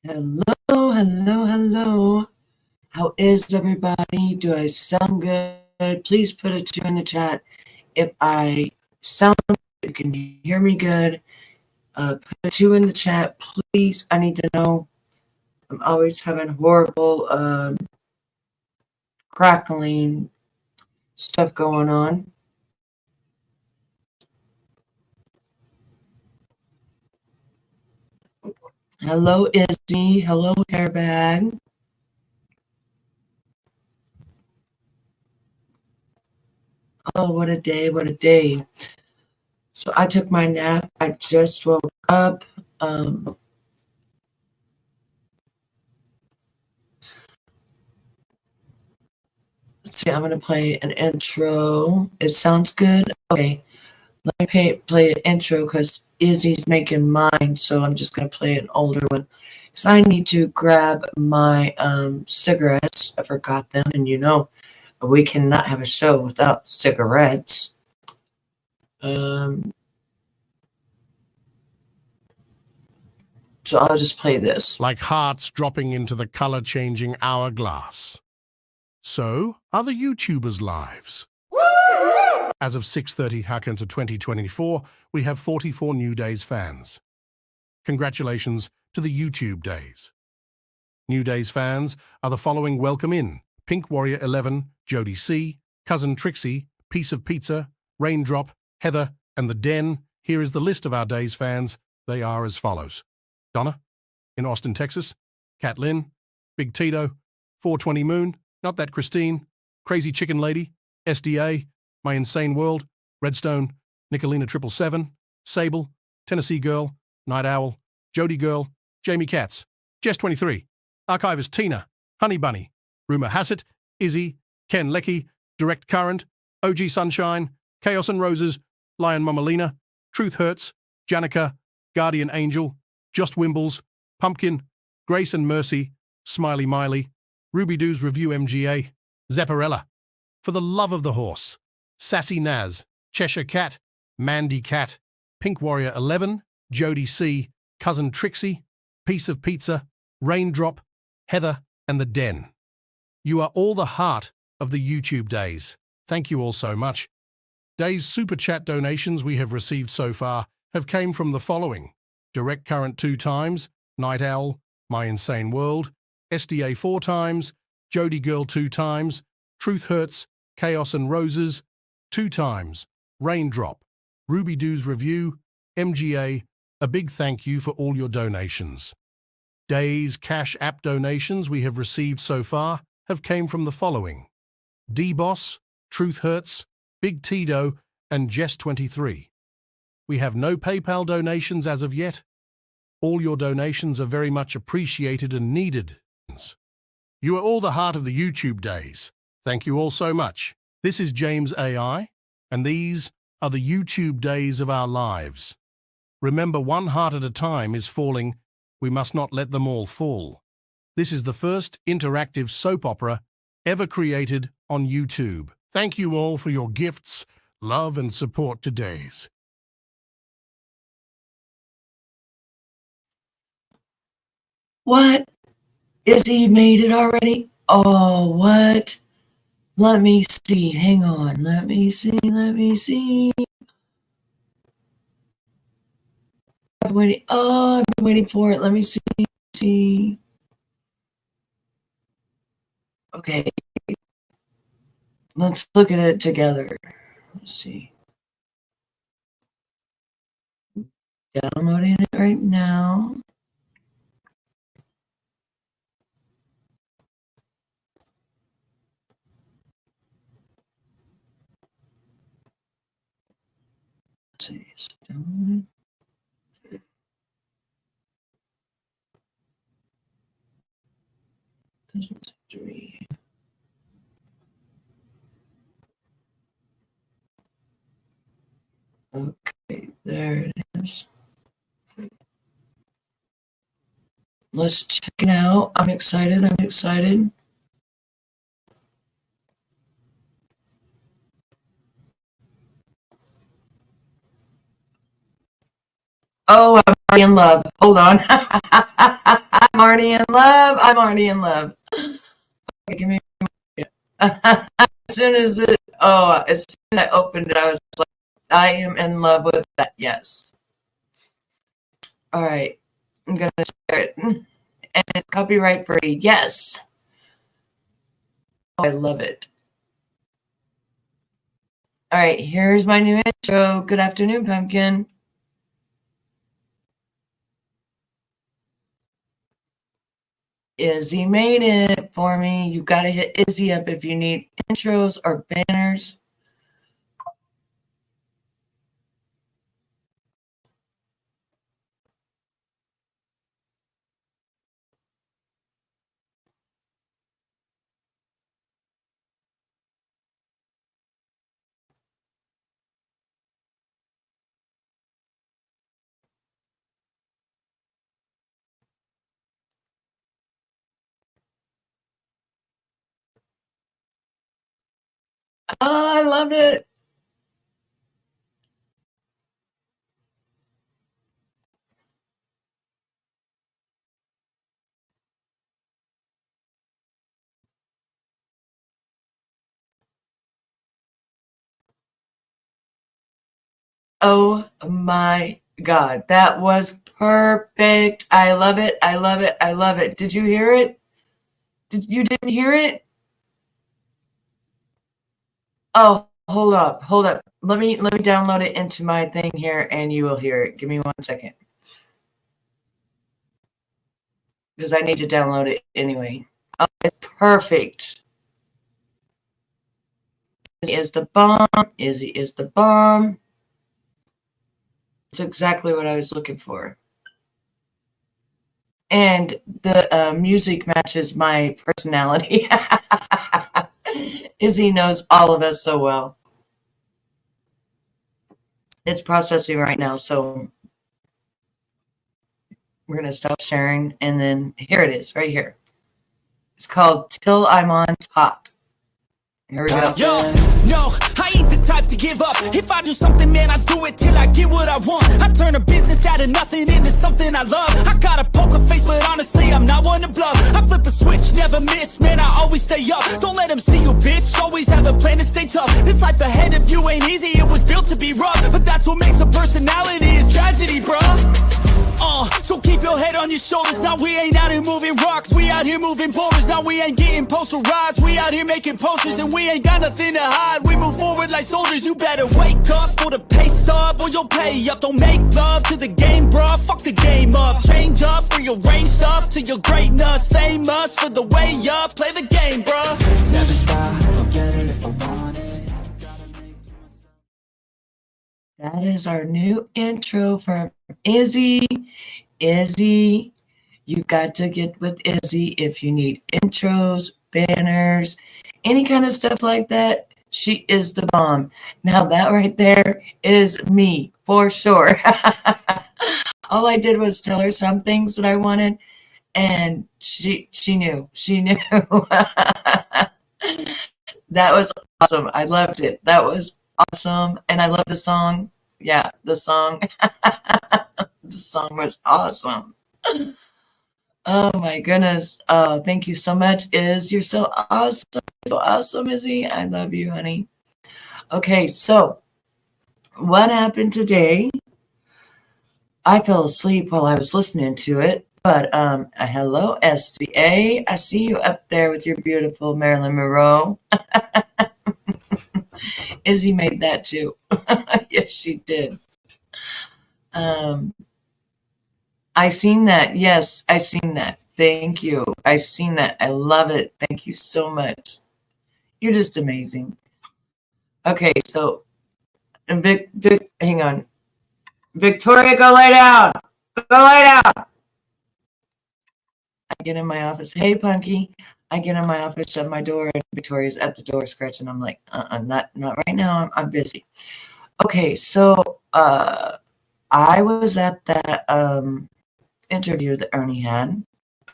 Hello, hello, hello. How is everybody? Do I sound good? Please put a 2 in the chat if I sound good, you can hear me good. Put a 2 in the chat, please. I need to know. I'm always having horrible crackling stuff going on. Hello, Izzy. Hello, Hairbag. Oh, what a day, what a day. So I took my nap. I just woke up. Let's see, I'm going to play an intro. It sounds good? Okay. Let me play an intro because Izzy's making mine, so I'm just going to play an older one. Because I need to grab my cigarettes. I forgot them, and we cannot have a show without cigarettes. So I'll just play this. Like hearts dropping into the color-changing hourglass. So are the YouTubers' lives. As of 6:30 Hakan to 2024, we have 44 New Days fans. Congratulations to the YouTube Days. New Days fans are the following: Welcome In, Pink Warrior 11, Jody C, Cousin Trixie, Piece of Pizza, Raindrop, Heather, and The Den. Here is the list of our Days fans. They are as follows: Donna, in Austin, Texas, Kat Lynn, Big Tito, 420 Moon, Not That Christine, Crazy Chicken Lady, SDA, My Insane World, Redstone, Nicolina 777, Sable, Tennessee Girl, Night Owl, Jody Girl, Jamie Katz, Jess23, Archivist Tina, Honey Bunny, Rumor Hassett, Izzy, Ken Leckie, Direct Current, OG Sunshine, Chaos and Roses, Lion Mamalina, Truth Hurts, Janica, Guardian Angel, Just Wimbles, Pumpkin, Grace and Mercy, Smiley Miley, Ruby Doo's Review MGA, Zapparella, For the Love of the Horse, Sassy Naz, Cheshire Cat, Mandy Cat, Pink Warrior 11, Jody C, Cousin Trixie, Piece of Pizza, Raindrop, Heather, and The Den. You are all the heart of the YouTube Days. Thank you all so much. Days Super Chat donations we have received so far have came from the following: Direct Current 2 times, Night Owl, My Insane World, SDA 4 times, Jody Girl 2 times, Truth Hurts, Chaos and Roses 2 times, Raindrop, Ruby Doo's Review, MGA. A big thank you for all your donations. Days Cash App donations we have received so far have came from the following: D-Boss, Truth Hurts, Big Tito, and Jess23. We have no PayPal donations as of yet. All your donations are very much appreciated and needed. You are all the heart of the YouTube Days. Thank you all so much. This is James AI, and these are the YouTube Days of our lives. Remember, one heart at a time is falling. We must not let them all fall. This is the first interactive soap opera ever created on YouTube. Thank you all for your gifts, love, and support to Days. What? Izzy made it already? Oh, what? Let me see. Hang on. Let me see. I'm waiting. Oh, I've been waiting for it. Let me see. Okay. Let's look at it together. Let's see. Downloading it right now. Let's see. Download. Okay, there it is. Let's check it out. I'm excited. Oh, I'm already in love. Hold on. I'm already in love. I'm already in love. Okay, give me. As soon as as soon as I opened it, I was like, I am in love with that. Yes. All right. I'm gonna share it, and it's copyright free. Yes. Oh, I love it. All right. Here's my new intro. Good afternoon, pumpkin. Izzy made it for me. You got to hit Izzy up if you need intros or banners. Oh, I love it. Oh my God. That was perfect. I love it. I love it. I love it. Did you hear it? You didn't hear it? Oh, hold up. Hold up. Let me download it into my thing here and you will hear it. Give me 1 second. Because I need to download it anyway. Oh, it's perfect. Izzy is the bomb. Izzy is the bomb. It's exactly what I was looking for. And the music matches my personality. Izzy knows all of us so well. It's processing right now, so we're going to stop sharing. And then here it is, right here. It's called Till I'm on Top. Here we go. Yo, no, I ain't the type to give up. If I do something, man, I do it till I get what I want. I turn a business out of nothing into something I love. I got a poker face, but honestly, I'm not one to bluff. I flip a switch, never miss, man, I always stay up. Don't let them see you, bitch, always have a plan to stay tough. This life ahead of you ain't easy, it was built to be rough. But that's what makes a personality is tragedy, bruh. So keep your head on your shoulders. Now we ain't out here moving rocks, we out here moving boulders. Now we ain't getting posterized, we out here making posters. And we ain't got nothing to hide, we move forward like soldiers. You better wake up for the pay stub or you'll pay up. Don't make love to the game, bruh, fuck the game up. Change up, rearrange stuff to your greatness. Same us for the way up, play the game, bruh. Never stop, I'll get it if I want it. That is our new intro from Izzy. Izzy, you got to get with Izzy if you need intros, banners, any kind of stuff like that. She is the bomb. Now that right there is me for sure. All I did was tell her some things that I wanted, and she knew. She knew. That was awesome. I loved it. That was awesome. And I love the song. Yeah, the song. The song was awesome. Oh my goodness. Oh, thank you so much, Iz. You're so awesome. So awesome, Izzy. I love you, honey. Okay, so what happened today? I fell asleep while I was listening to it. But hello, SCA. I see you up there with your beautiful Marilyn Monroe. Izzy made that too. Yes, she did. I seen that. Yes, I seen that. Thank you. I've seen that. I love it. Thank you so much. You're just amazing. Okay, so and hang on. Victoria, go lay down. Go lay down. I get in my office. Hey, Punky. I get in my office, shut my door, and Victoria's at the door scratching. I'm like, not right now. I'm busy. Okay, so I was at that interview that Ernie had.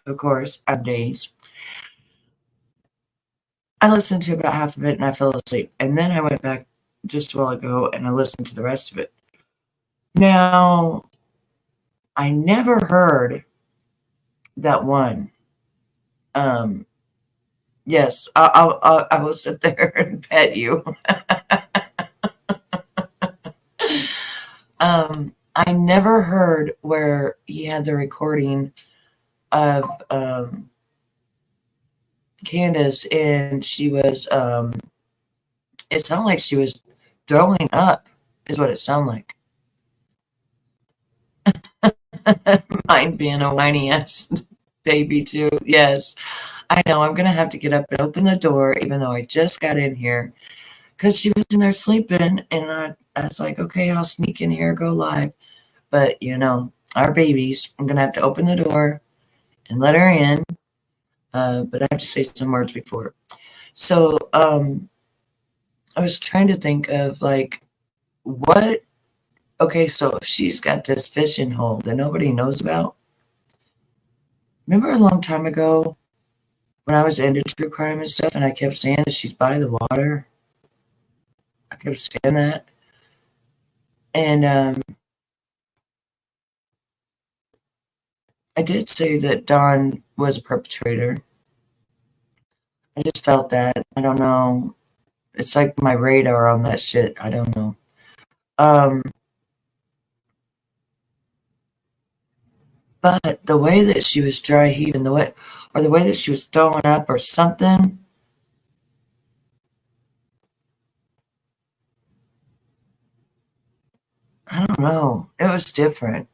Of course, on days. I listened to about half of it and I fell asleep. And then I went back just a while ago and I listened to the rest of it. Now, I never heard that one. Yes, I will sit there and pet you. I never heard where he had the recording of Candace, and she was. It sounded like she was throwing up, is what it sounded like. Mine being a whiny ass baby too. Yes, I know. I'm gonna have to get up and open the door, even though I just got in here, because she was in there sleeping, and I was like, okay, I'll sneak in here, go live. But our babies. I'm gonna have to open the door and let her in. But I have to say some words before. So I was trying to think of like what. Okay, so if she's got this fishing hole that nobody knows about. Remember a long time ago when I was into true crime and stuff, and I kept saying that she's by the water. I kept saying that, and I did say that Don was a perpetrator. I just felt that. I don't know. It's like my radar on that shit. I don't know. Um, but the way that she was dry heaving, the way that she was throwing up or something. I don't know. It was different.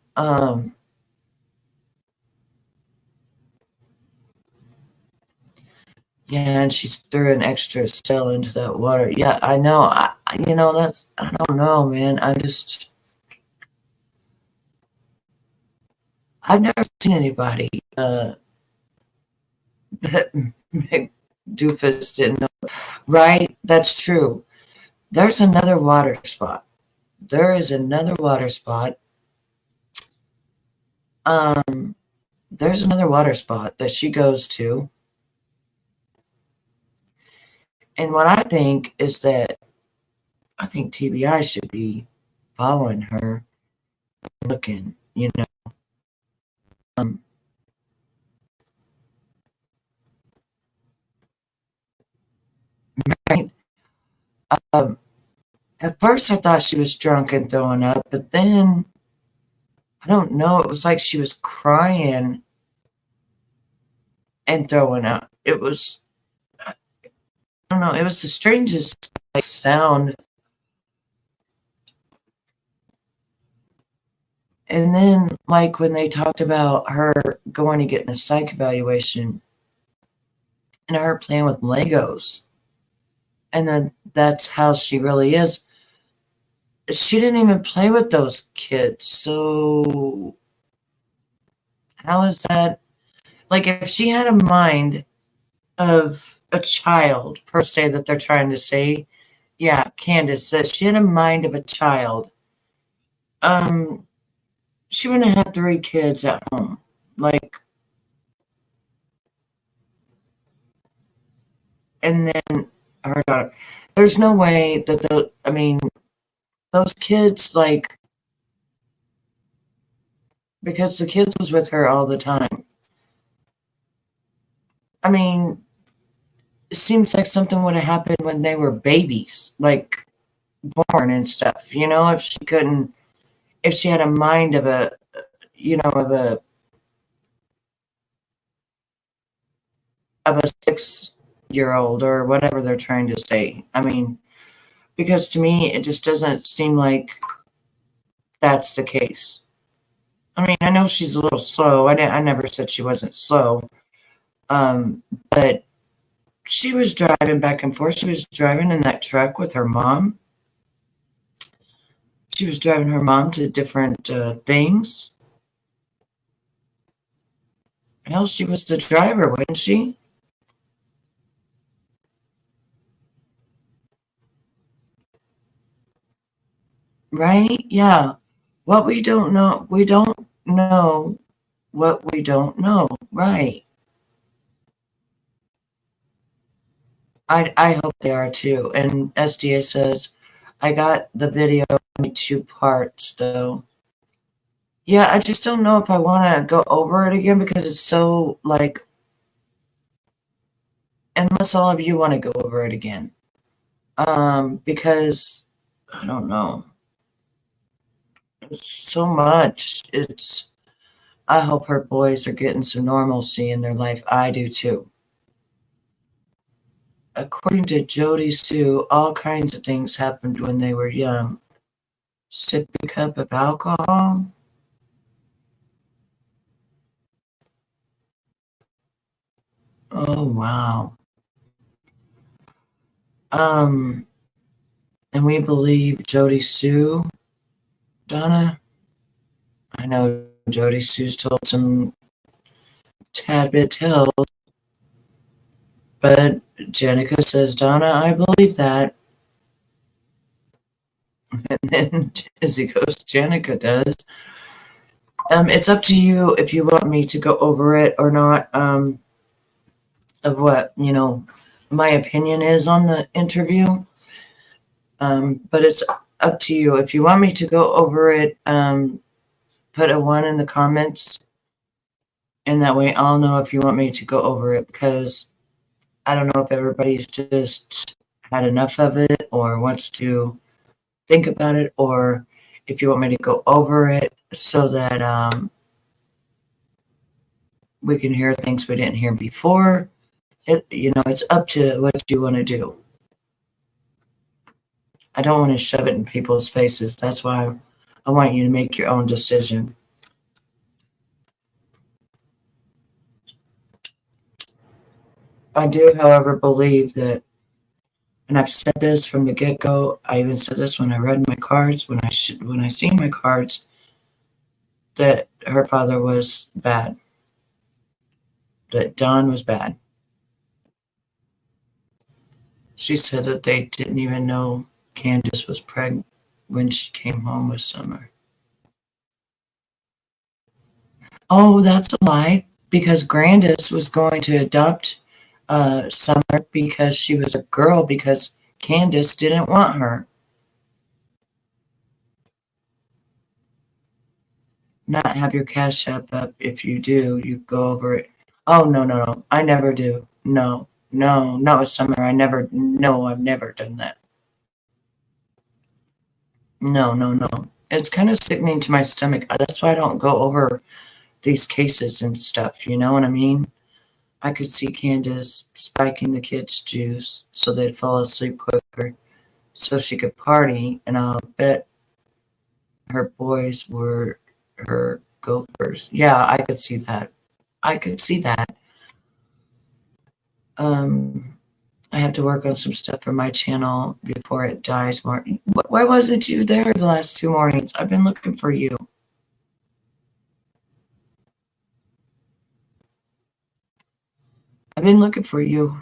Yeah, and she threw an extra cell into that water. Yeah, I know. I don't know, man. I've never seen anybody that doofus didn't know. Right? That's true. There's another water spot. There is another water spot. Um, there's another water spot that she goes to. And what I think is that I think TBI should be following her, looking. Um, right? Um, at first I thought she was drunk and throwing up, but then I don't know. It was like she was crying and throwing up. I don't know. It was the strangest sound. And then, like, when they talked about her going and getting a psych evaluation and her playing with Legos, and then that's how she really is. She didn't even play with those kids. So, how is that? Like, if she had a mind of a child, per se, that they're trying to say, yeah, Candace, that she had a mind of a child, um, she wouldn't have had 3 kids at home. Like, and then her daughter. There's no way that those kids, like, because the kids was with her all the time. I mean, it seems like something would have happened when they were babies, like born and stuff. If she had a mind of a 6-year-old or whatever they're trying to say. I mean, because to me, it just doesn't seem like that's the case. I mean, I know she's a little slow. I never said she wasn't slow. But she was driving back and forth. She was driving in that truck with her mom. She was driving her mom to different things. Hell, she was the driver, wasn't she? Right? Yeah. We don't know what we don't know. Right. I hope they are too. And SDA says, I got the video in 2 parts though. Yeah, I just don't know if I want to go over it again because it's so like, unless all of you want to go over it again. Because I don't know. It's so much. I hope her boys are getting some normalcy in their life. I do too. According to Jody Sue, all kinds of things happened when they were young. Sip a cup of alcohol. Oh wow. Um, and we believe Jody Sue, Donna. I know Jody Sue's told some tad bit tales, but Jenica says, Donna, I believe that. And then Izzy goes, Jenica does. It's up to you if you want me to go over it or not. Of what my opinion is on the interview. But it's up to you if you want me to go over it. Put a 1 in the comments, and that way I'll know if you want me to go over it, because I don't know if everybody's just had enough of it or wants to think about it, or if you want me to go over it so that we can hear things we didn't hear before. It's up to what you want to do. I don't want to shove it in people's faces. That's why I want you to make your own decision. I do, however, believe that, and I've said this from the get-go. I even said this when I read my cards, when I seen my cards, that her father was bad, that Don was bad. She said that they didn't even know Candace was pregnant when she came home with Summer. Oh, that's a lie, because Grandis was going to adopt Summer because she was a girl, because Candace didn't want her. Not have your Cash App up. If you do, you go over it. Oh, no, no, no. I never do. No, no, not with Summer. No, I've never done that. No, no, no. It's kind of sickening to my stomach. That's why I don't go over these cases and stuff. You know what I mean? I could see Candace spiking the kids' juice so they'd fall asleep quicker so she could party, and I'll bet her boys were her gophers. Yeah, I could see that. I could see that. I have to work on some stuff for my channel before it dies. Why wasn't you there the last 2 mornings? I've been looking for you. I've been looking for you.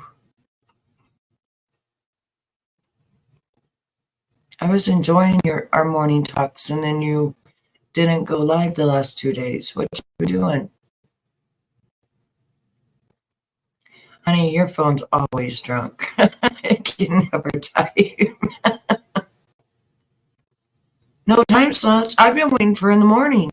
I was enjoying our morning talks, and then you didn't go live the last 2 days. What you doing? Honey, your phone's always drunk. It can never time. No time slots. I've been waiting for in the morning.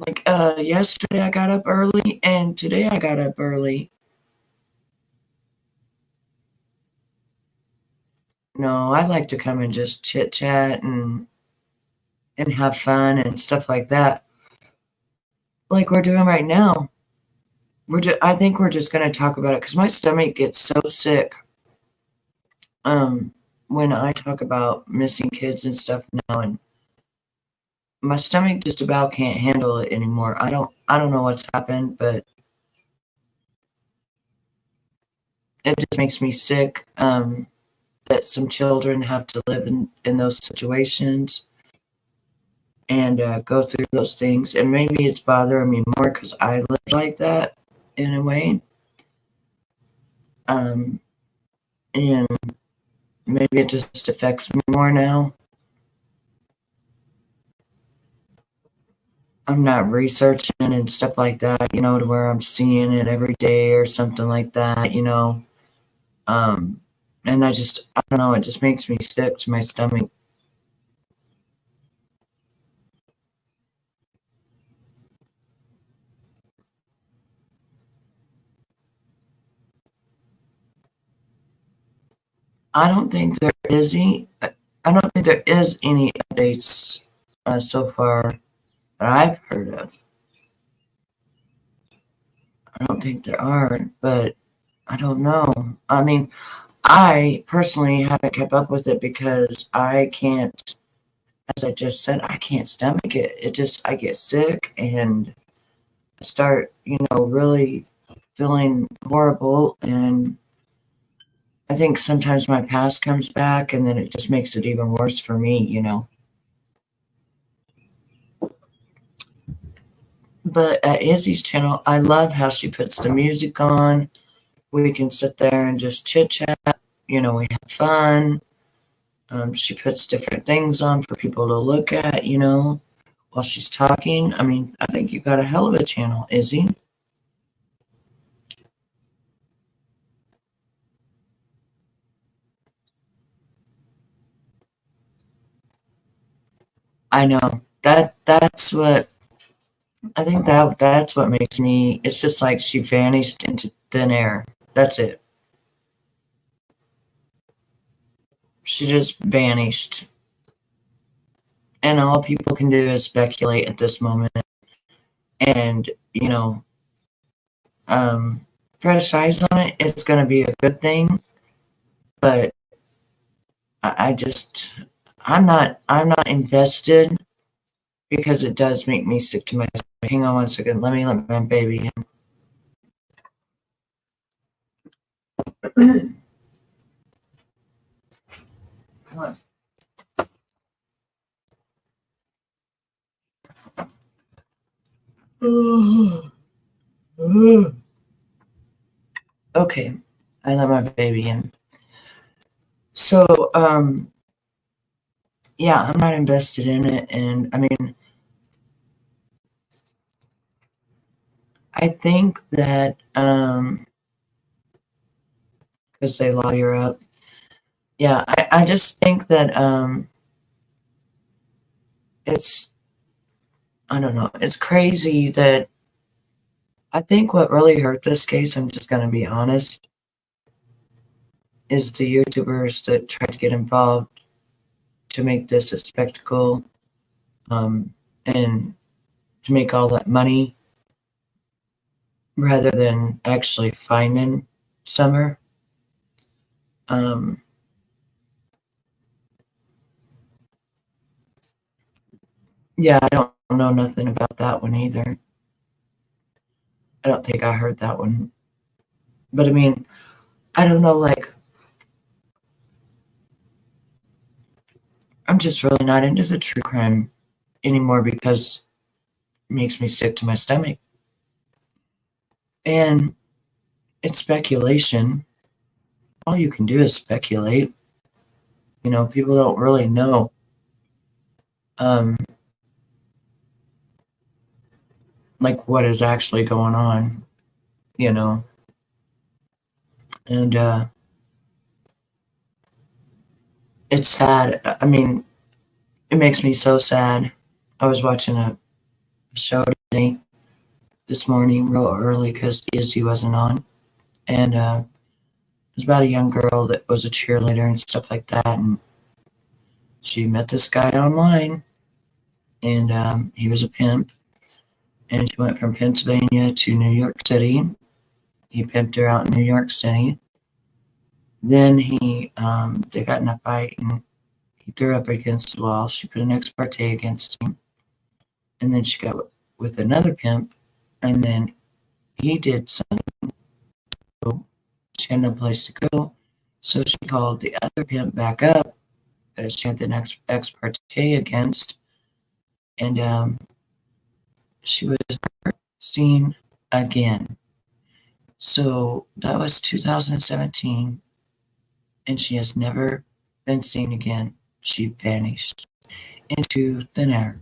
Like yesterday I got up early, and today I got up early. No, I like to come and just chit chat and have fun and stuff like that, like we're doing right now. I think we're just going to talk about it because my stomach gets so sick when I talk about missing kids and stuff now, and my stomach just about can't handle it anymore. I don't know what's happened, but it just makes me sick that some children have to live in those situations and go through those things. And maybe it's bothering me more because I live like that in a way. And maybe it just affects me more now. I'm not researching and stuff like that, to where I'm seeing it every day or something like that. And I don't know, it just makes me sick to my stomach. I don't think there is any. I don't think there is any updates so far that I've heard of. I don't think there are, but I don't know. I mean, I personally haven't kept up with it because I can't, as I just said, I can't stomach it. I get sick and I start, really feeling horrible. And I think sometimes my past comes back and then it just makes it even worse for me. But at Izzy's channel, I love how she puts the music on. We can sit there and just chit chat. We have fun. She puts different things on for people to look at, while she's talking. I mean, I think you got a hell of a channel, Izzy. I know that's what I think that's what makes me. It's just like she vanished into thin air. That's it. She just vanished, and all people can do is speculate at this moment, and put a size on it. It's going to be a good thing, but I just I'm not invested because it does make me sick to my stomach. Hang on 1 second. Let me let my baby in. Okay, I let my baby in. So, yeah, I'm not invested in it, and I mean, I think that because they lawyer up, yeah, I just think that it's I don't know, it's crazy that I think what really hurt this case. I'm just gonna be honest, is the YouTubers that tried to get involved to make this a spectacle, and to make all that money rather than actually finding Summer. Um, yeah, I don't know nothing about that one either. I don't think I heard that one. But I mean, I don't know, like, I'm just really not into the true crime anymore because it makes me sick to my stomach. And it's speculation. All you can do is speculate. People don't really know. Um, like what is actually going on, you know. And it's sad. I mean, it makes me so sad. I was watching a show today, this morning, real early because Izzy wasn't on, and it was about a young girl that was a cheerleader and stuff like that, and she met this guy online, and he was a pimp, and she went from Pennsylvania to New York City. He pimped her out in New York City. Then they got in a fight, and he threw her up against the wall. She put an ex parte against him, and then she got with another pimp, and then he did something. So she had no place to go, so she called the other pimp back up that she had an ex parte against, and she was seen again. So that was 2017, and she has never been seen again. She vanished into thin air.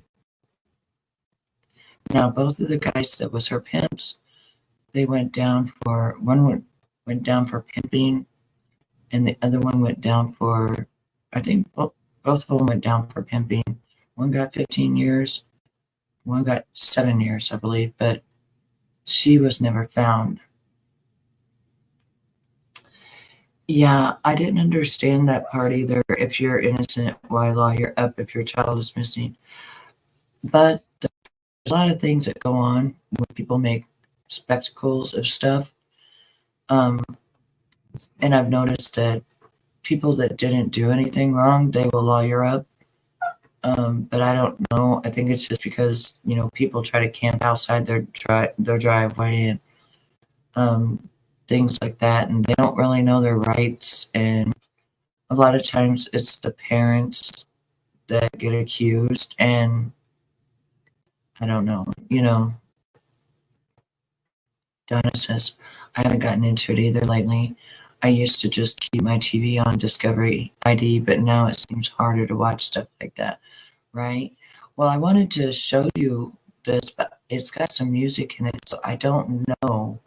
Now, both of the guys that was her pimps, they went down for, one went down for pimping, and the other one went down for, I think both of them went down for pimping. One got 15 years, one got 7 years, I believe, but she was never found. Yeah, I didn't understand that part either. If you're innocent, why law you're up if your child is missing? But there's a lot of things that go on when people make spectacles of stuff. Um, and I've noticed that people that didn't do anything wrong, they will lawyer up. But I don't know. I think it's just because, people try to camp outside their driveway and things like that, and they don't really know their rights. And a lot of times it's the parents that get accused, and I don't know. Donna says, I haven't gotten into it either lately. I used to just keep my TV on Discovery ID, but now it seems harder to watch stuff like that, right? Well, I wanted to show you this, but it's got some music in it, so I don't know.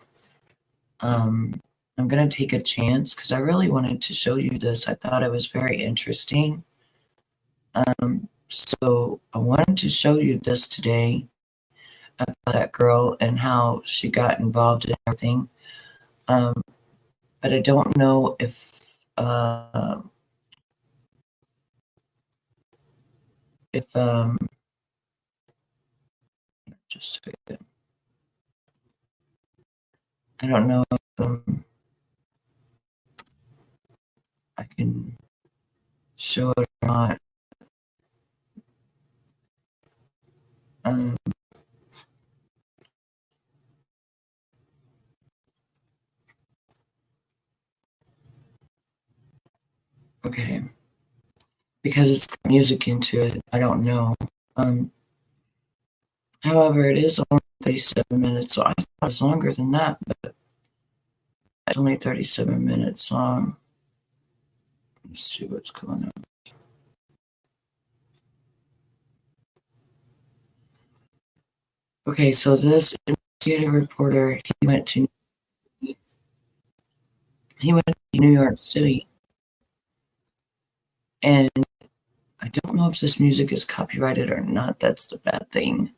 I'm going to take a chance because I really wanted to show you this. I thought it was very interesting. So I wanted to show you this today about that girl and how she got involved in everything. But I don't know if just a second. I don't know if I can show it or not. Okay, because it's got music into it, I don't know. However, it is only 37 minutes, so I thought it was longer than that, but it's only 37 minutes long. Let's see what's going on. Okay, so this investigative reporter, he went to New York City, and I don't know if this music is copyrighted or not. That's the bad thing.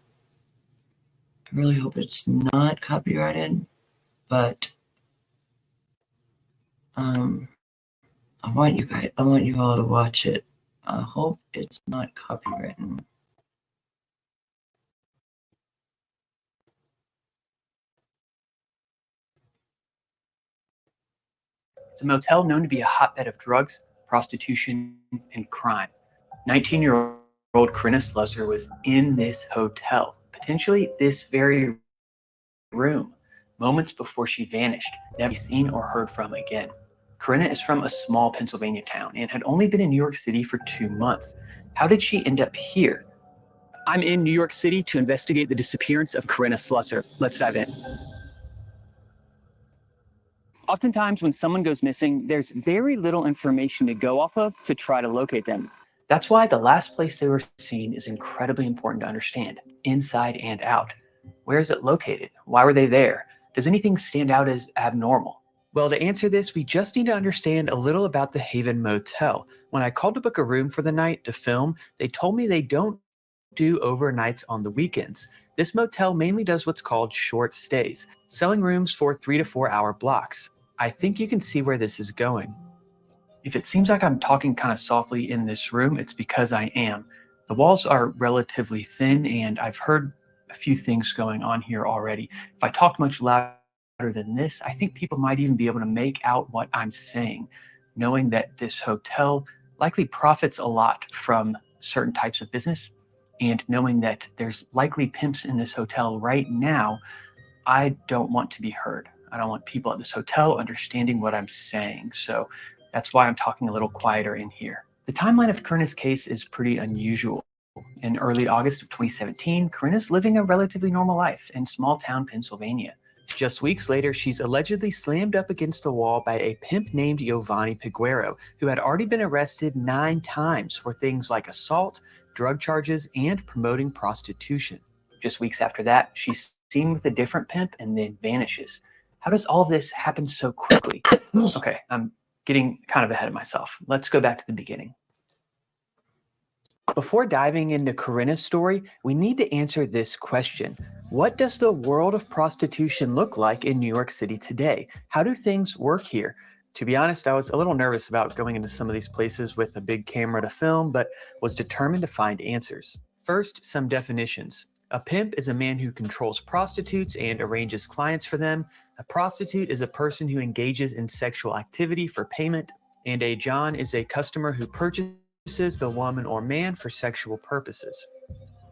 I really hope it's not copyrighted, but I want you all to watch it. I hope it's not copywritten. It's a motel known to be a hotbed of drugs, prostitution, and crime. 19-year-old Corinna Slusser was in this hotel, potentially this very room, moments before she vanished, never seen or heard from again. Corinna is from a small Pennsylvania town and had only been in New York City for 2 months. How did she end up here? I'm in New York City to investigate the disappearance of Corinna Slusser. Let's dive in. Oftentimes, when someone goes missing, there's very little information to go off of to try to locate them. That's why the last place they were seen is incredibly important to understand, inside and out. Where is it located? Why were they there? Does anything stand out as abnormal? Well, to answer this, we just need to understand a little about the Haven Motel. When I called to book a room for the night to film, they told me they don't do overnights on the weekends. This motel mainly does what's called short stays, selling rooms for 3 to 4 hour blocks. I think you can see where this is going. If it seems like I'm talking kind of softly in this room, it's because I am. The walls are relatively thin, and I've heard a few things going on here already. If I talked much louder than this, I think people might even be able to make out what I'm saying, knowing that this hotel likely profits a lot from certain types of business, and knowing that there's likely pimps in this hotel right now. I don't want to be heard. I don't want people at this hotel understanding what I'm saying. So that's why I'm talking a little quieter in here. The timeline of Corinna's case is pretty unusual. In early August of 2017, Corinna's living a relatively normal life in small town Pennsylvania. Just weeks later, she's allegedly slammed up against the wall by a pimp named Giovanni Piguero, who had already been arrested 9 times for things like assault, drug charges, and promoting prostitution. Just weeks after that, she's seen with a different pimp and then vanishes. How does all this happen so quickly? Okay, I'm getting kind of ahead of myself. Let's go back to the beginning. Before diving into Corinna's story, we need to answer this question. What does the world of prostitution look like in New York City today? How do things work here? To be honest, I was a little nervous about going into some of these places with a big camera to film, but was determined to find answers. First, some definitions. A pimp is a man who controls prostitutes and arranges clients for them. A prostitute is a person who engages in sexual activity for payment. And a John is a customer who purchases the woman or man for sexual purposes.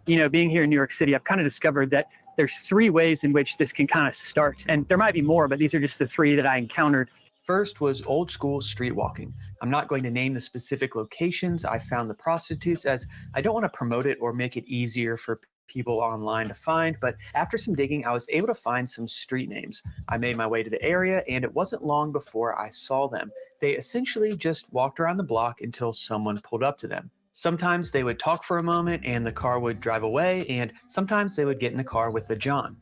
You know, being here in New York City, I've kind of discovered that there's 3 ways in which this can kind of start. And there might be more, but these are just the 3 that I encountered. First was old school street walking. I'm not going to name the specific locations I found the prostitutes, as I don't want to promote it or make it easier for people online to find, but after some digging, I was able to find some street names. I made my way to the area, and it wasn't long before I saw them. They essentially just walked around the block until someone pulled up to them. Sometimes they would talk for a moment and the car would drive away, and sometimes they would get in the car with the John.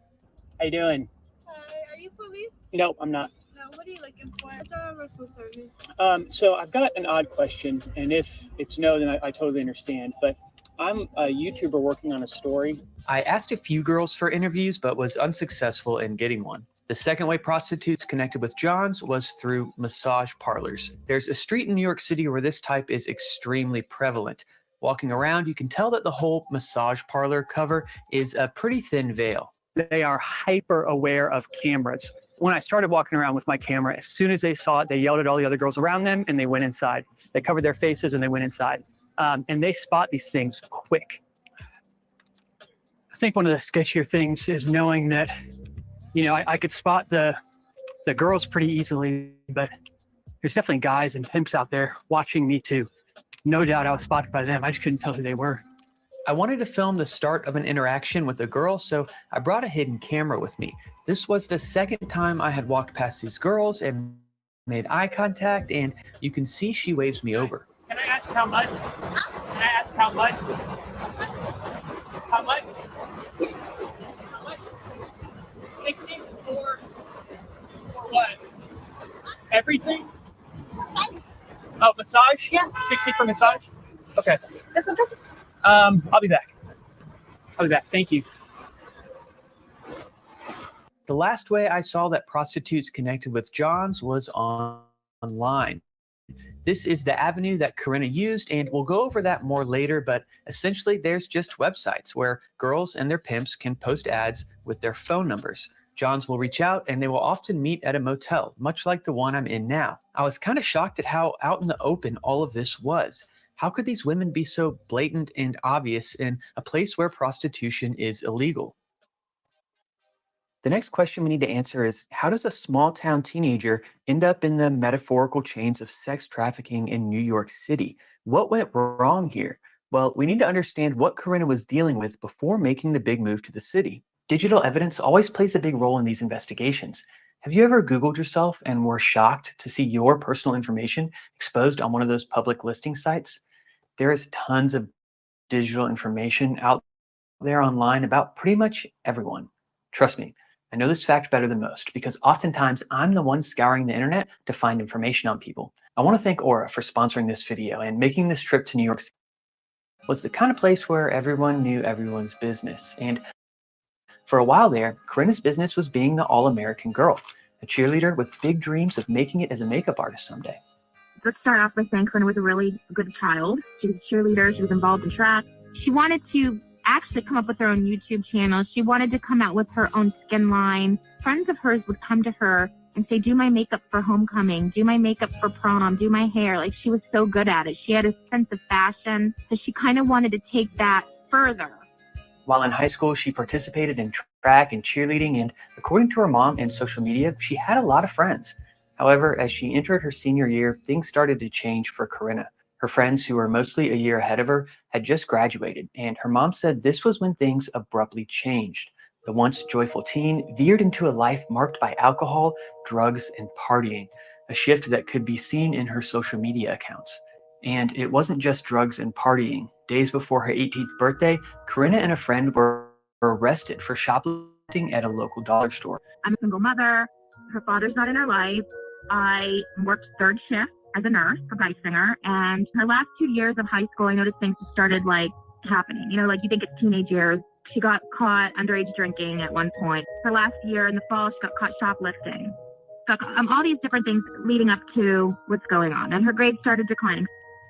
How you doing? Hi, are you police? No, I'm not. No, what are you looking for? What's our referral service? So I've got an odd question, and if it's no, then I totally understand, but I'm a YouTuber working on a story. I asked a few girls for interviews, but was unsuccessful in getting one. The second way prostitutes connected with Johns was through massage parlors. There's a street in New York City where this type is extremely prevalent. Walking around, you can tell that the whole massage parlor cover is a pretty thin veil. They are hyper aware of cameras. When I started walking around with my camera, as soon as they saw it, they yelled at all the other girls around them and they went inside. They covered their faces and they went inside. And they spot these things quick. I think one of the sketchier things is knowing that, you know, I could spot the girls pretty easily, but there's definitely guys and pimps out there watching me too. No doubt I was spotted by them. I just couldn't tell who they were. I wanted to film the start of an interaction with a girl, so I brought a hidden camera with me. This was the second time I had walked past these girls and made eye contact, and you can see she waves me over. Can I ask how much? Can I ask how much? How much? How much? 60 for what? Everything? Massage? Oh, massage? Yeah. 60 for massage? Okay. This one, good. I'll be back. Thank you. The last way I saw that prostitutes connected with Johns was online. This is the avenue that Corinna used, and we'll go over that more later, but essentially there's just websites where girls and their pimps can post ads with their phone numbers. Johns will reach out and they will often meet at a motel, much like the one I'm in now. I was kind of shocked at how out in the open all of this was. How could these women be so blatant and obvious in a place where prostitution is illegal? The next question we need to answer is, how does a small town teenager end up in the metaphorical chains of sex trafficking in New York City? What went wrong here? Well, we need to understand what Corinna was dealing with before making the big move to the city. Digital evidence always plays a big role in these investigations. Have you ever Googled yourself and were shocked to see your personal information exposed on one of those public listing sites? There is tons of digital information out there online about pretty much everyone. Trust me, I know this fact better than most because oftentimes I'm the one scouring the internet to find information on people. I want to thank Aura for sponsoring this video and making this trip to New York City. It was the kind of place where everyone knew everyone's business. And for a while there, Corinna's business was being the all-American girl, a cheerleader with big dreams of making it as a makeup artist someday. Let's start off by saying Corinna was a really good child. She was a cheerleader. She was involved in track. She wanted to actually come up with her own YouTube channel. She wanted to come out with her own skin line. Friends of hers would come to her and say, do my makeup for homecoming, do my makeup for prom, do my hair. Like, she was so good at it. She had a sense of fashion. So she kind of wanted to take that further. While in high school, she participated in track and cheerleading, and according to her mom and social media, she had a lot of friends. However, as she entered her senior year, things started to change for Corinna. Her friends, who were mostly a year ahead of her, had just graduated, and her mom said this was when things abruptly changed. The once joyful teen veered into a life marked by alcohol, drugs, and partying, a shift that could be seen in her social media accounts. And it wasn't just drugs and partying. Days before her 18th birthday, Corinna and a friend were arrested for shoplifting at a local dollar store. I'm a single mother. Her father's not in her life. I worked third shift. as a nurse for Geisinger. And her last 2 years of high school, I noticed things just started like happening. You know, like you think it's teenage years. She got caught underage drinking at one point. Her last year in the fall, she got caught shoplifting. So all these different things leading up to what's going on. And her grades started declining.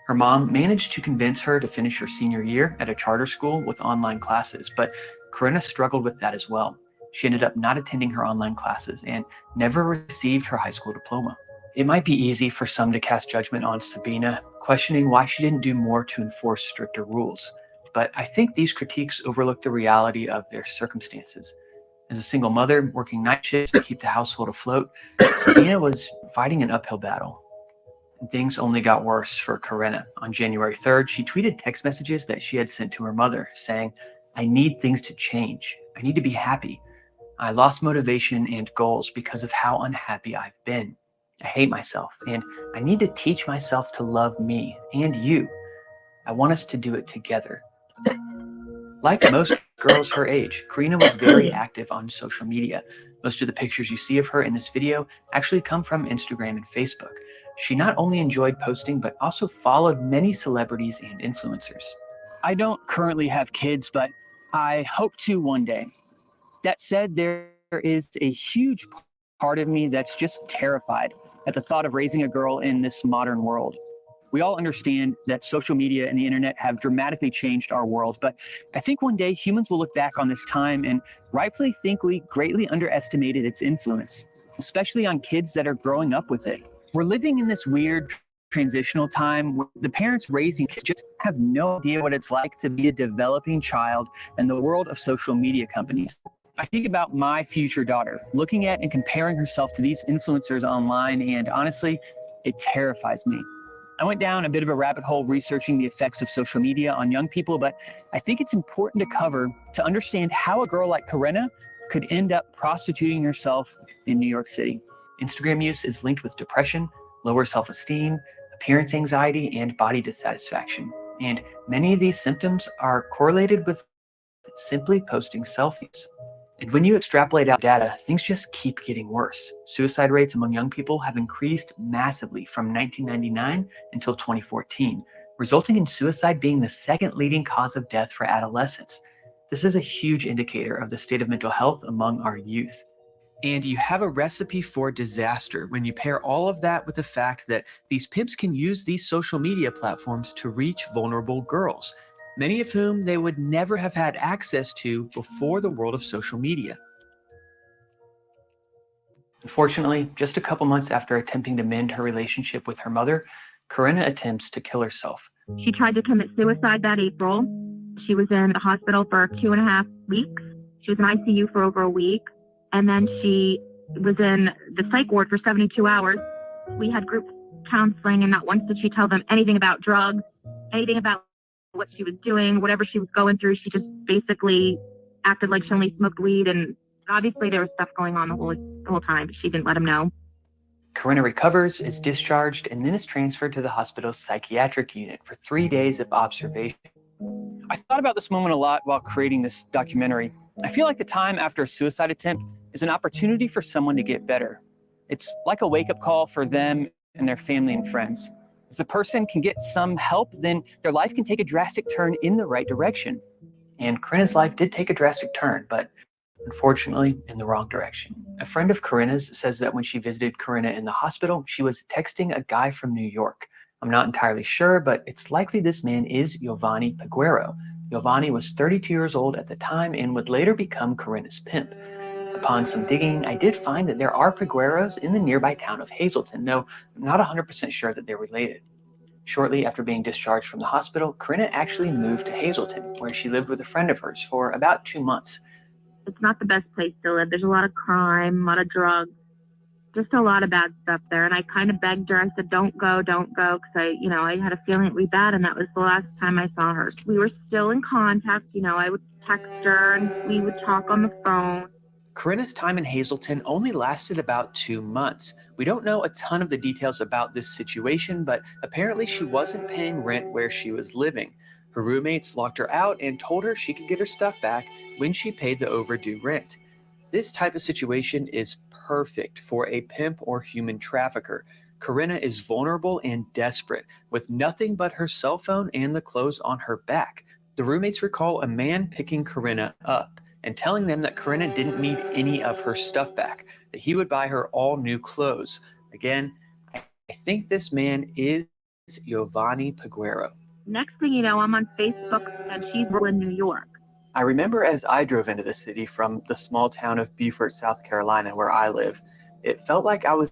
Her mom managed to convince her to finish her senior year at a charter school with online classes, but Corinna struggled with that as well. She ended up not attending her online classes and never received her high school diploma. It might be easy for some to cast judgment on Sabina, questioning why she didn't do more to enforce stricter rules. But I think these critiques overlook the reality of their circumstances. As a single mother working night shifts to keep the household afloat, Sabina was fighting an uphill battle. And things only got worse for Corinna. On January 3rd, she tweeted text messages that she had sent to her mother saying, "I need things to change. I need to be happy. I lost motivation and goals because of how unhappy I've been. I hate myself, and I need to teach myself to love me and you. I want us to do it together." Like most girls her age, Corinna was very active on social media. Most of the pictures you see of her in this video actually come from Instagram and Facebook. She not only enjoyed posting, but also followed many celebrities and influencers. I don't currently have kids, but I hope to one day. That said, there is a huge part of me that's just terrified at the thought of raising a girl in this modern world. We all understand that social media and the internet have dramatically changed our world, but I think one day humans will look back on this time and rightfully think we greatly underestimated its influence, especially on kids that are growing up with it. We're living in this weird transitional time where the parents raising kids just have no idea what it's like to be a developing child in the world of social media companies. I think about my future daughter, looking at and comparing herself to these influencers online, and honestly, it terrifies me. I went down a bit of a rabbit hole researching the effects of social media on young people, but I think it's important to cover to understand how a girl like Corinna could end up prostituting herself in New York City. Instagram use is linked with depression, lower self-esteem, appearance anxiety, and body dissatisfaction. And many of these symptoms are correlated with simply posting selfies. And when you extrapolate out data, things just keep getting worse. Suicide rates among young people have increased massively from 1999 until 2014, resulting in suicide being the second leading cause of death for adolescents. This is a huge indicator of the state of mental health among our youth. And you have a recipe for disaster when you pair all of that with the fact that these pimps can use these social media platforms to reach vulnerable girls, many of whom they would never have had access to before the world of social media. Unfortunately, just a couple months after attempting to mend her relationship with her mother, Corinna attempts to kill herself. She tried to commit suicide that April. She was in the hospital for 2.5 weeks. She was in ICU for over a week. And then she was in the psych ward for 72 hours. We had group counseling, and not once did she tell them anything about drugs, anything about what she was doing, whatever she was going through. She just basically acted like she only smoked weed, and obviously there was stuff going on the whole time, but she didn't let him know. Corinna recovers, is discharged, and then is transferred to the hospital's psychiatric unit for 3 days of observation. I thought about this moment a lot while creating this documentary. I feel like the time after a suicide attempt is an opportunity for someone to get better. It's like a wake-up call for them and their family and friends. If the person can get some help, then their life can take a drastic turn in the right direction. And Corinna's life did take a drastic turn, but unfortunately in the wrong direction. A friend of Corinna's says that when she visited Corinna in the hospital, she was texting a guy from New York. I'm not entirely sure, but it's likely this man is Giovanni Peguero. Giovanni was 32 years old at the time and would later become Corinna's pimp. Upon some digging, I did find that there are Pegueros in the nearby town of Hazleton, though I'm not 100% sure that they're related. Shortly after being discharged from the hospital, Corinna actually moved to Hazleton, where she lived with a friend of hers for about 2 months. It's not the best place to live. There's a lot of crime, a lot of drugs, just a lot of bad stuff there. And I kind of begged her. I said, don't go, because I had a feeling it'd be bad. And that was the last time I saw her. We were still in contact. I would text her and we would talk on the phone. Corinna's time in Hazleton only lasted about 2 months. We don't know a ton of the details about this situation, but apparently she wasn't paying rent where she was living. Her roommates locked her out and told her she could get her stuff back when she paid the overdue rent. This type of situation is perfect for a pimp or human trafficker. Corinna is vulnerable and desperate, with nothing but her cell phone and the clothes on her back. The roommates recall a man picking Corinna up and telling them that Corinna didn't need any of her stuff back, that he would buy her all new clothes. Again, I think this man is Giovanni Peguero. Next thing you know, I'm on Facebook and she's in New York. I remember as I drove into the city from the small town of Beaufort, South Carolina, where I live, it felt like I was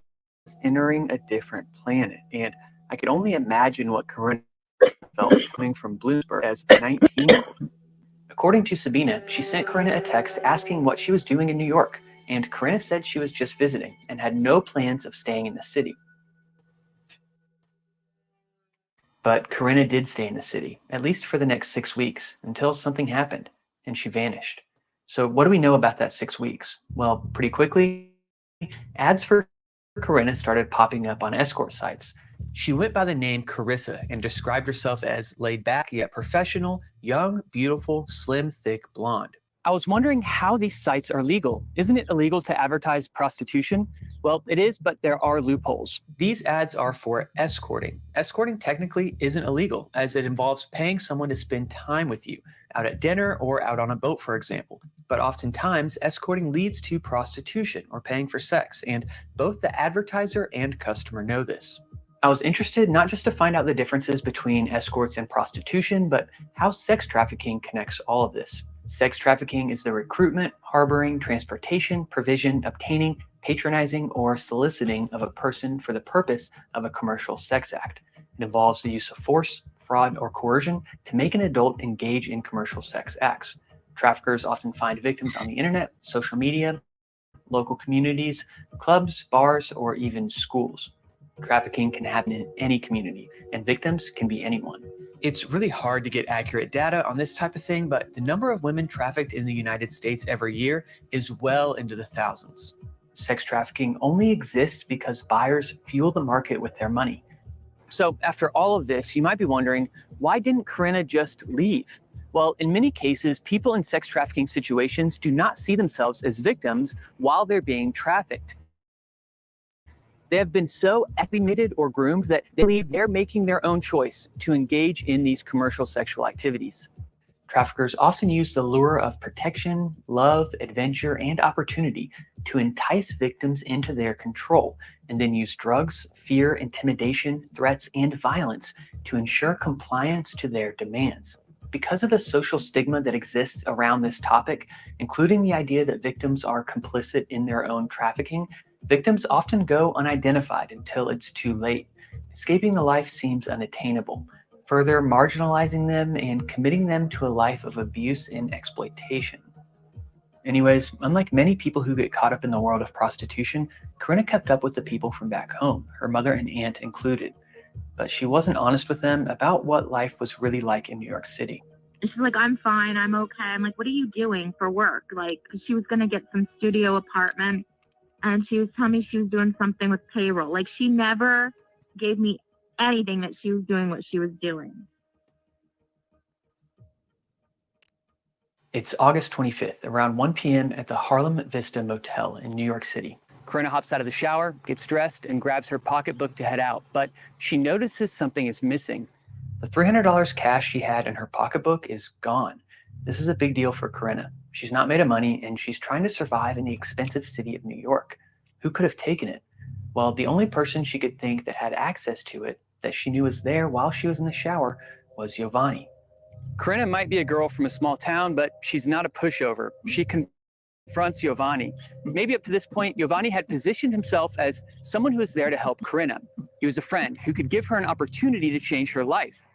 entering a different planet, and I could only imagine what Corinna felt coming from Bloomsburg as a 19-year-old. According to Sabina, she sent Corinna a text asking what she was doing in New York, and Corinna said she was just visiting and had no plans of staying in the city. But Corinna did stay in the city, at least for the next 6 weeks, until something happened, and she vanished. So what do we know about that 6 weeks? Well, pretty quickly, ads for Corinna started popping up on escort sites. She went by the name Carissa and described herself as laid back yet professional, young, beautiful, slim, thick, blonde. I was wondering how these sites are legal. Isn't it illegal to advertise prostitution? Well, it is, but there are loopholes. These ads are for escorting. Escorting technically isn't illegal, as it involves paying someone to spend time with you, out at dinner or out on a boat, for example. But oftentimes, escorting leads to prostitution or paying for sex, and both the advertiser and customer know this. I was interested not just to find out the differences between escorts and prostitution, but how sex trafficking connects all of this. Sex trafficking is the recruitment, harboring, transportation, provision, obtaining, patronizing, or soliciting of a person for the purpose of a commercial sex act. It involves the use of force, fraud, or coercion to make an adult engage in commercial sex acts. Traffickers often find victims on the internet, social media, local communities, clubs, bars, or even schools. Trafficking can happen in any community, and victims can be anyone. It's really hard to get accurate data on this type of thing, but the number of women trafficked in the United States every year is well into the thousands. Sex trafficking only exists because buyers fuel the market with their money. So after all of this, you might be wondering, why didn't Corinna just leave? Well, in many cases, people in sex trafficking situations do not see themselves as victims while they're being trafficked. They have been so ethically or groomed that they believe they're making their own choice to engage in these commercial sexual activities. Traffickers often use the lure of protection, love, adventure, and opportunity to entice victims into their control, and then use drugs, fear, intimidation, threats, and violence to ensure compliance to their demands. Because of the social stigma that exists around this topic, including the idea that victims are complicit in their own trafficking, victims often go unidentified until it's too late. Escaping the life seems unattainable, further marginalizing them and committing them to a life of abuse and exploitation. Anyways, unlike many people who get caught up in the world of prostitution, Corinna kept up with the people from back home, her mother and aunt included. But she wasn't honest with them about what life was really like in New York City. And she's like, I'm fine, I'm okay. I'm like, what are you doing for work? Like, 'cause she was going to get some studio apartment, and she was telling me she was doing something with payroll. Like, she never gave me anything that she was doing what she was doing. It's August 25th, around 1 p.m. at the Harlem Vista Motel in New York City. Corinna hops out of the shower, gets dressed, and grabs her pocketbook to head out, but she notices something is missing. The $300 cash she had in her pocketbook is gone. This is a big deal for Corinna. She's not made of money, and she's trying to survive in the expensive city of New York. Who could have taken it? Well, the only person she could think that had access to it, that she knew was there while she was in the shower, was Giovanni. Corinna might be a girl from a small town, but she's not a pushover. She confronts Giovanni. Maybe up to this point, Giovanni had positioned himself as someone who was there to help Corinna. He was a friend who could give her an opportunity to change her life.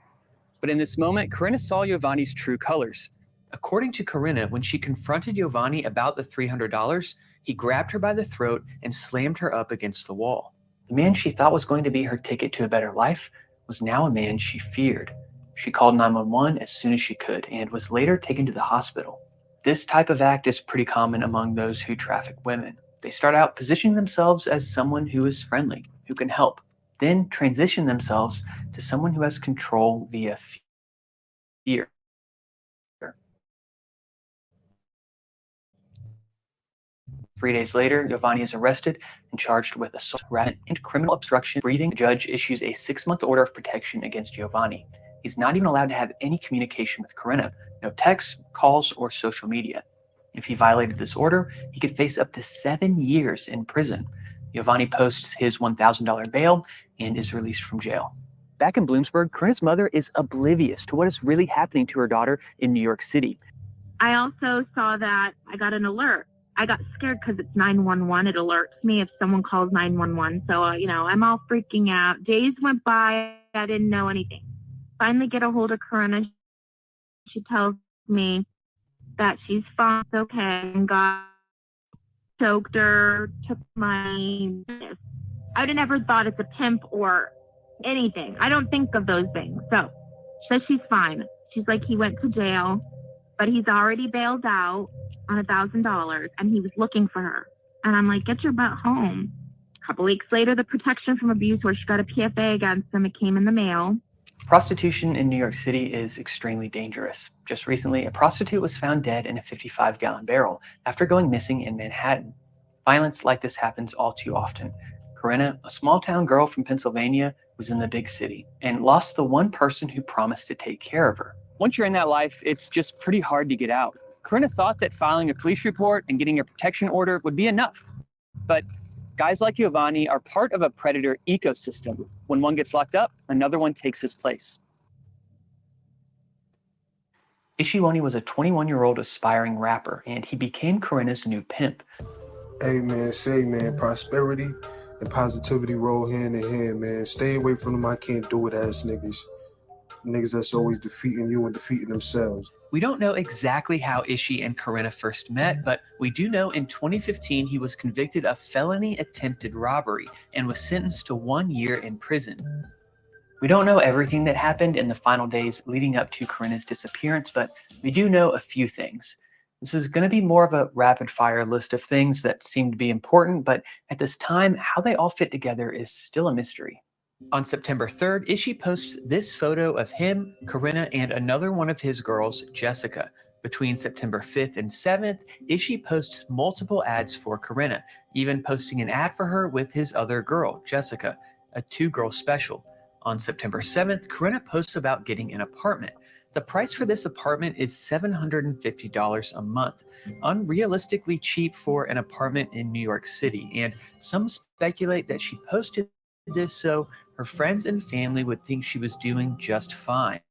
But in this moment, Corinna saw Giovanni's true colors. According to Corinna, when she confronted Giovanni about the $300, he grabbed her by the throat and slammed her up against the wall. The man she thought was going to be her ticket to a better life was now a man she feared. She called 911 as soon as she could and was later taken to the hospital. This type of act is pretty common among those who traffic women. They start out positioning themselves as someone who is friendly, who can help, then transition themselves to someone who has control via fear. 3 days later, Giovanni is arrested and charged with assault, harassment, and criminal obstruction breathing. The judge issues a 6-month order of protection against Giovanni. He's not even allowed to have any communication with Corinna, no texts, calls, or social media. If he violated this order, he could face up to 7 years in prison. Giovanni posts his $1,000 bail and is released from jail. Back in Bloomsburg, Corinna's mother is oblivious to what is really happening to her daughter in New York City. I also saw that I got an alert. I got scared because it's 911. It alerts me if someone calls 911. So, I'm all freaking out. Days went by. I didn't know anything. Finally get a hold of Corinna. She tells me that she's fine, it's okay, and God choked her, took my... I would have never thought it's a pimp or anything. I don't think of those things. So she says she's fine. She's like, he went to jail, but he's already bailed out on $1,000, and he was looking for her. And I'm like, get your butt home. A couple weeks later, the protection from abuse, where she got a PFA against him, it came in the mail. Prostitution in New York City is extremely dangerous. Just recently, a prostitute was found dead in a 55-gallon barrel after going missing in Manhattan. Violence like this happens all too often. Corinna, a small-town girl from Pennsylvania, was in the big city and lost the one person who promised to take care of her. Once you're in that life, it's just pretty hard to get out. Corinna thought that filing a police report and getting a protection order would be enough. But guys like Giovanni are part of a predator ecosystem. When one gets locked up, another one takes his place. Ishiwani was a 21-year-old aspiring rapper, and he became Corinna's new pimp. Hey man, prosperity and positivity roll hand in hand, man. Stay away from them I can't do it ass niggas. Niggas that's always defeating you and defeating themselves. We don't know exactly how Ishi and Corinna first met, but we do know in 2015 he was convicted of felony attempted robbery and was sentenced to 1 year in prison. We don't know everything that happened in the final days leading up to Corinna's disappearance, but we do know a few things. This is going to be more of a rapid-fire list of things that seem to be important, but at this time, how they all fit together is still a mystery. On September 3rd, Ishi posts this photo of him, Corinna, and another one of his girls, Jessica. Between September 5th and 7th, Ishi posts multiple ads for Corinna, even posting an ad for her with his other girl, Jessica, a 2-girl special. On September 7th, Corinna posts about getting an apartment. The price for this apartment is $750 a month, unrealistically cheap for an apartment in New York City, and some speculate that she posted this so her friends and family would think she was doing just fine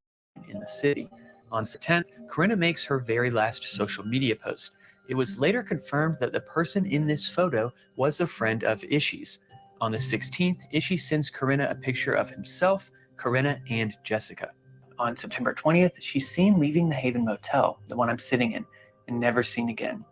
in the city. On September 10th, Corinna makes her very last social media post. It was later confirmed that the person in this photo was a friend of Ishi's. On the 16th, Ishi sends Corinna a picture of himself, Corinna, and Jessica. On September 20th, she's seen leaving the Haven Motel, the one I'm sitting in, and never seen again.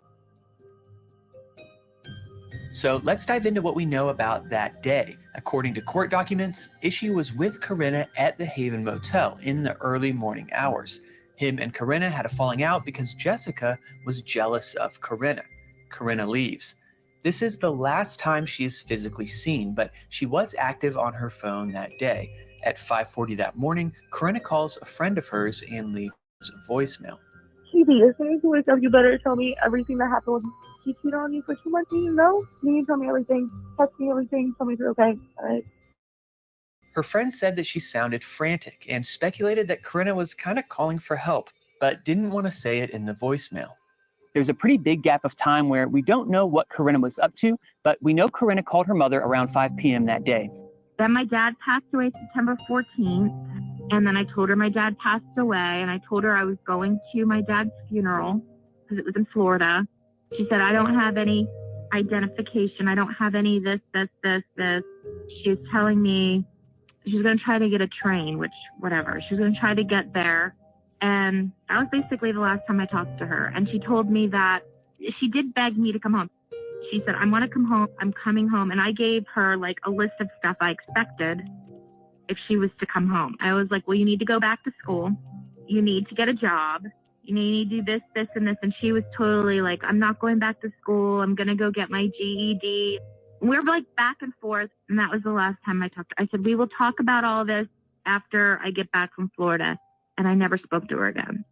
So let's dive into what we know about that day. According to court documents, Ishi was with Corinna at the Haven Motel in the early morning hours. Him and Corinna had a falling out because Jessica was jealous of Corinna. Corinna leaves. This is the last time she is physically seen, but she was active on her phone that day. At 5:40 that morning, Corinna calls a friend of hers and leaves a voicemail. Kiwi, as soon as you wake up, you better tell me everything that happened with me. She cheated on you for 2 months, you know? You need to tell me everything. Text me everything. Tell me if you're okay. All right. Her friend said that she sounded frantic and speculated that Corinna was kind of calling for help, but didn't want to say it in the voicemail. There's a pretty big gap of time where we don't know what Corinna was up to, but we know Corinna called her mother around 5 p.m. that day. Then my dad passed away September 14th. And then I told her my dad passed away. And I told her I was going to my dad's funeral because it was in Florida. She said, I don't have any identification. I don't have any this. She was telling me she was going to try to get a train, which whatever. She was going to try to get there. And that was basically the last time I talked to her. And she told me that she did beg me to come home. She said, I want to come home. I'm coming home. And I gave her like a list of stuff I expected if she was to come home. I was like, well, you need to go back to school. You need to get a job. You need to do this, this, and this. And she was totally like, I'm not going back to school. I'm going to go get my GED. We were like back and forth. And that was the last time I talked to her. I said, we will talk about all this after I get back from Florida. And I never spoke to her again.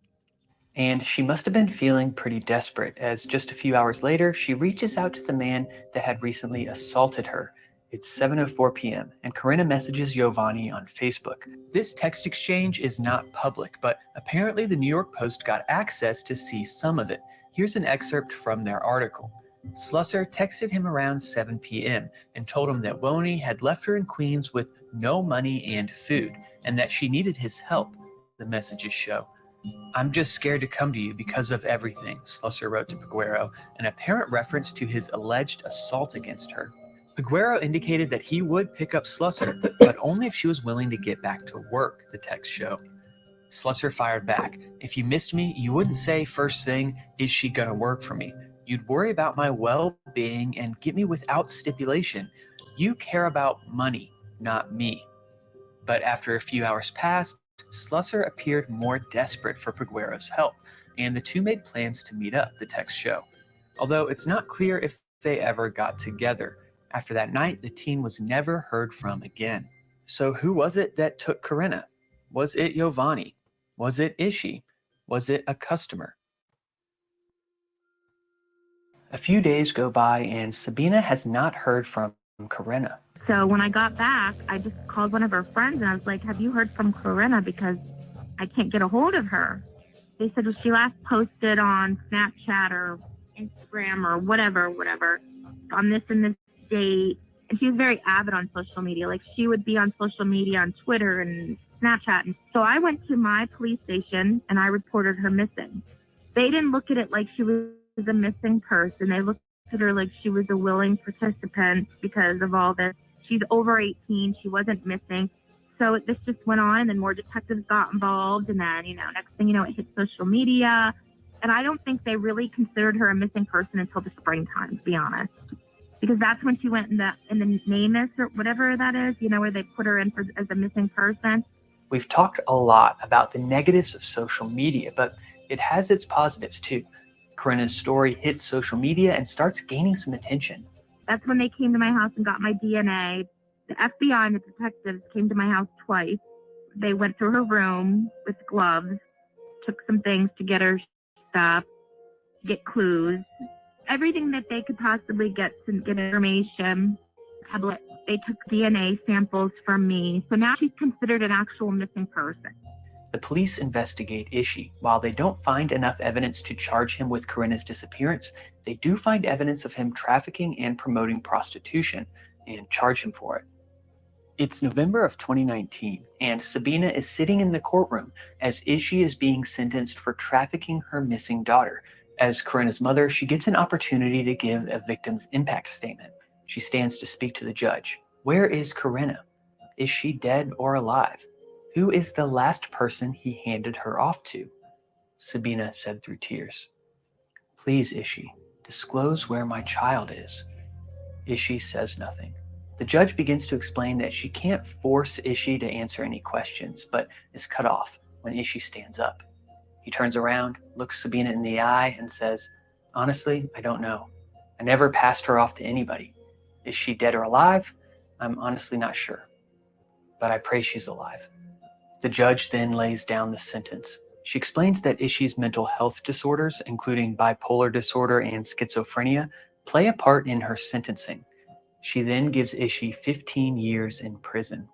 And she must have been feeling pretty desperate, as just a few hours later, she reaches out to the man that had recently assaulted her. It's 7:04 p.m., and Corinna messages Giovanni on Facebook. This text exchange is not public, but apparently the New York Post got access to see some of it. Here's an excerpt from their article. Slusser texted him around 7 p.m. and told him that Woney had left her in Queens with no money and food, and that she needed his help, the messages show. I'm just scared to come to you because of everything, Slusser wrote to Peguero, an apparent reference to his alleged assault against her. Peguero indicated that he would pick up Slusser, but only if she was willing to get back to work, the text show. Slusser fired back. If you missed me, you wouldn't say first thing, is she gonna work for me? You'd worry about my well-being and get me without stipulation. You care about money, not me. But after a few hours passed, Slusser appeared more desperate for Peguero's help, and the two made plans to meet up, the texts show. Although it's not clear if they ever got together. After that night, the teen was never heard from again. So who was it that took Corinna? Was it Giovanni? Was it Ishi? Was it a customer? A few days go by and Sabina has not heard from Corinna. So when I got back, I just called one of her friends and I was like, have you heard from Corinna? Because I can't get a hold of her. They said, well, she last posted on Snapchat or Instagram or whatever, on this and this date. And she was very avid on social media. Like she would be on social media on Twitter and Snapchat. And so I went to my police station and I reported her missing. They didn't look at it like she was a missing person. They looked at her like she was a willing participant because of all this. She's over 18. She wasn't missing. So this just went on, and then more detectives got involved. And then, next thing you know, it hit social media. And I don't think they really considered her a missing person until the springtime, to be honest. Because that's when she went in the NamUs or whatever that is, where they put her in as a missing person. We've talked a lot about the negatives of social media, but it has its positives too. Corinna's story hits social media and starts gaining some attention. That's when they came to my house and got my DNA. The FBI and the detectives came to my house twice. They went through her room with gloves, took some things to get her stuff, get clues, everything that they could possibly get to get information. They took DNA samples from me. So now she's considered an actual missing person. The police investigate Ishi. While they don't find enough evidence to charge him with Corinna's disappearance, they do find evidence of him trafficking and promoting prostitution and charge him for it. It's November of 2019, and Sabina is sitting in the courtroom as Ishi is being sentenced for trafficking her missing daughter. As Corinna's mother, she gets an opportunity to give a victim's impact statement. She stands to speak to the judge. Where is Corinna? Is she dead or alive? Who is the last person he handed her off to? Sabina said through tears. Please, Ishi, disclose where my child is. Ishi says nothing. The judge begins to explain that she can't force Ishi to answer any questions, but is cut off when Ishi stands up. He turns around, looks Sabina in the eye, and says, honestly, I don't know. I never passed her off to anybody. Is she dead or alive? I'm honestly not sure. But I pray she's alive. The judge then lays down the sentence. She explains that Ishi's mental health disorders, including bipolar disorder and schizophrenia, play a part in her sentencing. She then gives Ishi 15 years in prison.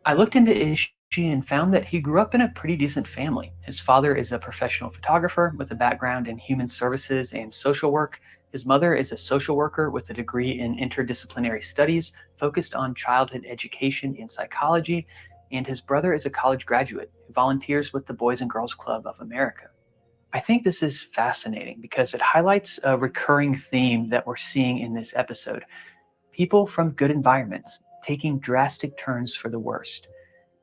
I looked into Ishi and found that he grew up in a pretty decent family. His father is a professional photographer with a background in human services and social work. His mother is a social worker with a degree in interdisciplinary studies focused on childhood education and psychology. And his brother is a college graduate who volunteers with the Boys and Girls Club of America. I think this is fascinating because it highlights a recurring theme that we're seeing in this episode. People from good environments taking drastic turns for the worst.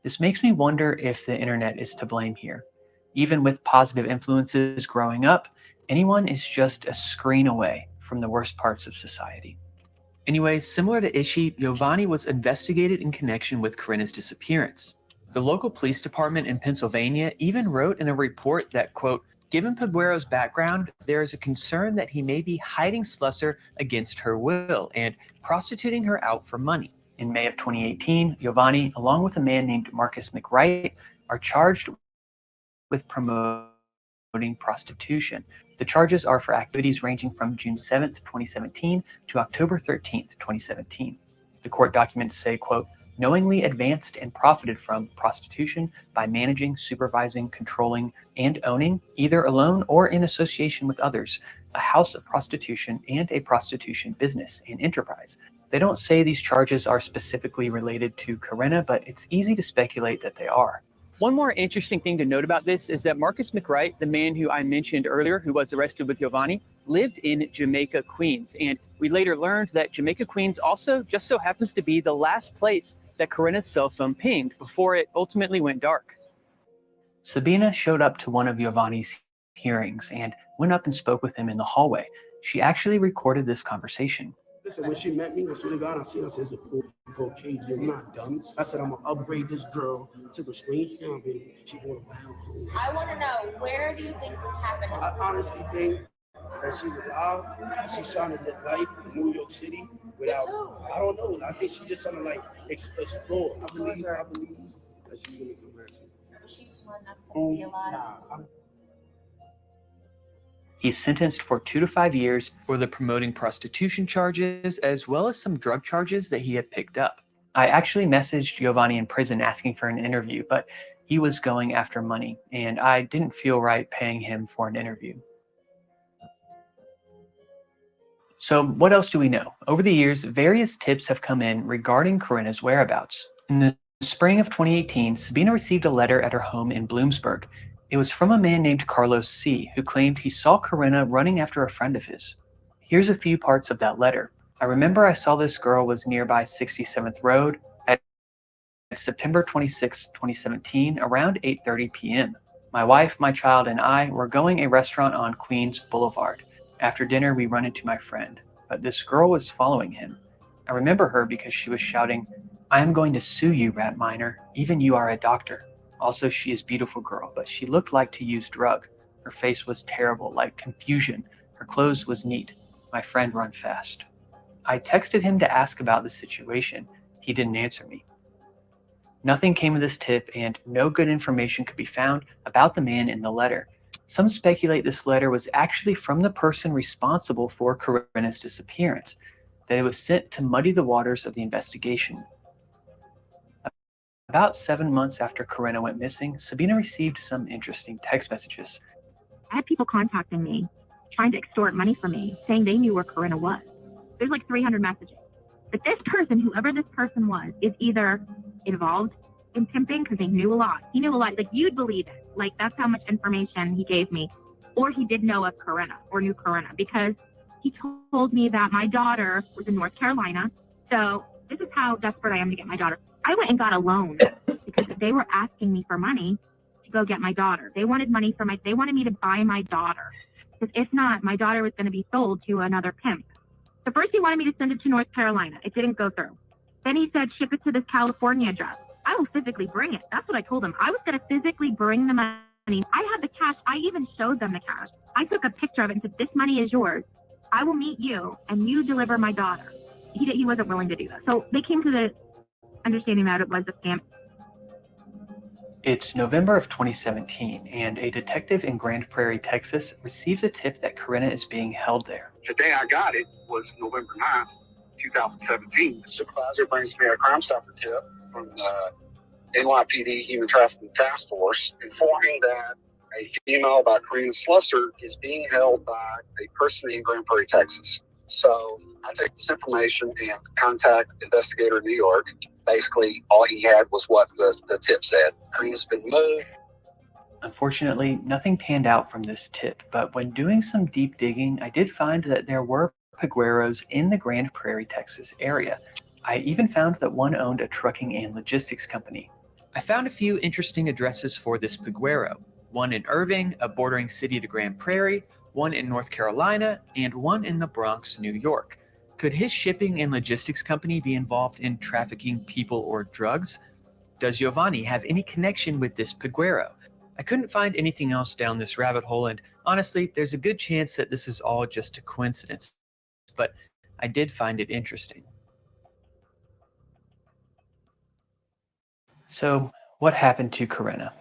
This makes me wonder if the internet is to blame here. Even with positive influences growing up, anyone is just a screen away from the worst parts of society. Anyways, similar to Ishi, Giovanni was investigated in connection with Corinna's disappearance. The local police department in Pennsylvania even wrote in a report that, quote, given Peguero's background, there is a concern that he may be hiding Slusser against her will and prostituting her out for money. In May of 2018, Giovanni, along with a man named Marcus McWright, are charged with promoting prostitution. The charges are for activities ranging from June 7th, 2017 to October 13th, 2017. The court documents say, quote, knowingly advanced and profited from prostitution by managing, supervising, controlling, and owning, either alone or in association with others, a house of prostitution and a prostitution business and enterprise. They don't say these charges are specifically related to Corinna, but it's easy to speculate that they are. One more interesting thing to note about this is that Marcus McWright, the man who I mentioned earlier who was arrested with Giovanni, lived in Jamaica, Queens. And we later learned that Jamaica, Queens also just so happens to be the last place that Corinna's cell phone pinged before it ultimately went dark. Sabina showed up to one of Giovanni's hearings and went up and spoke with him in the hallway. She actually recorded this conversation. Listen, when she met me, I swear to God, I seen her say, it's a cool Caucasian. I'm not dumb. I said, I'm going to upgrade this girl. I took a screenshot, baby. She bought a wild clothes. I want to know, where do you think happened? I honestly think that she's alive. She's trying to live life in New York City without, I don't know. I think she's just trying to like explore. I believe that she's going to come back to me. Was she smart enough to be alive? Nah, He's sentenced for 2 to 5 years for the promoting prostitution charges, as well as some drug charges that he had picked up. I actually messaged Giovanni in prison asking for an interview, but he was going after money, and I didn't feel right paying him for an interview. So what else do we know? Over the years, various tips have come in regarding Corinna's whereabouts. In the spring of 2018, Sabina received a letter at her home in Bloomsburg. It was from a man named Carlos C., who claimed he saw Corinna running after a friend of his. Here's a few parts of that letter. I remember I saw this girl was nearby 67th Road at September 26, 2017, around 8:30 p.m. My wife, my child, and I were going a restaurant on Queens Boulevard. After dinner, we run into my friend, but this girl was following him. I remember her because she was shouting, "I am going to sue you, rat minor. Even you are a doctor." Also, she is a beautiful girl, but she looked like to use drug. Her face was terrible, like confusion. Her clothes was neat. My friend run fast. I texted him to ask about the situation. He didn't answer me. Nothing came of this tip, and no good information could be found about the man in the letter. Some speculate this letter was actually from the person responsible for Corinna's disappearance, that it was sent to muddy the waters of the investigation. About 7 months after Corinna went missing, Sabina received some interesting text messages. I had people contacting me, trying to extort money from me, saying they knew where Corinna was. There's like 300 messages. But this person, whoever this person was, is either involved in pimping because they knew a lot. He knew a lot. Like, you'd believe it. Like, that's how much information he gave me. Or he did know of Corinna or knew Corinna, because he told me that my daughter was in North Carolina. So this is how desperate I am to get my daughter. I went and got a loan because they were asking me for money to go get my daughter. They wanted money for they wanted me to buy my daughter. Because if not, my daughter was going to be sold to another pimp. So first he wanted me to send it to North Carolina. It didn't go through. Then he said, ship it to this California address. I will physically bring it. That's what I told him. I was going to physically bring the money. I had the cash. I even showed them the cash. I took a picture of it and said, this money is yours. I will meet you and you deliver my daughter. He wasn't willing to do that. So they came to the understanding that it was a scam. It's November of 2017, and a detective in Grand Prairie, Texas, receives a tip that Corinna is being held there. The day I got it was November 9th, 2017. The supervisor brings me a Crime Stopper tip from the NYPD Human Trafficking Task Force, informing that a female by Corinna Slusser is being held by a person in Grand Prairie, Texas. So I take this information and contact investigator in New York. Basically, all he had was what the tip said. Corinna's been moved. Unfortunately, nothing panned out from this tip, but when doing some deep digging, I did find that there were Pigueros in the Grand Prairie, Texas area. I even found that one owned a trucking and logistics company. I found a few interesting addresses for this Piguero, one in Irving, a bordering city to Grand Prairie, one in North Carolina, and one in the Bronx, New York. Could his shipping and logistics company be involved in trafficking people or drugs? Does Giovanni have any connection with this Piguero? I couldn't find anything else down this rabbit hole, and honestly, there's a good chance that this is all just a coincidence, but I did find it interesting. So, what happened to Corinna?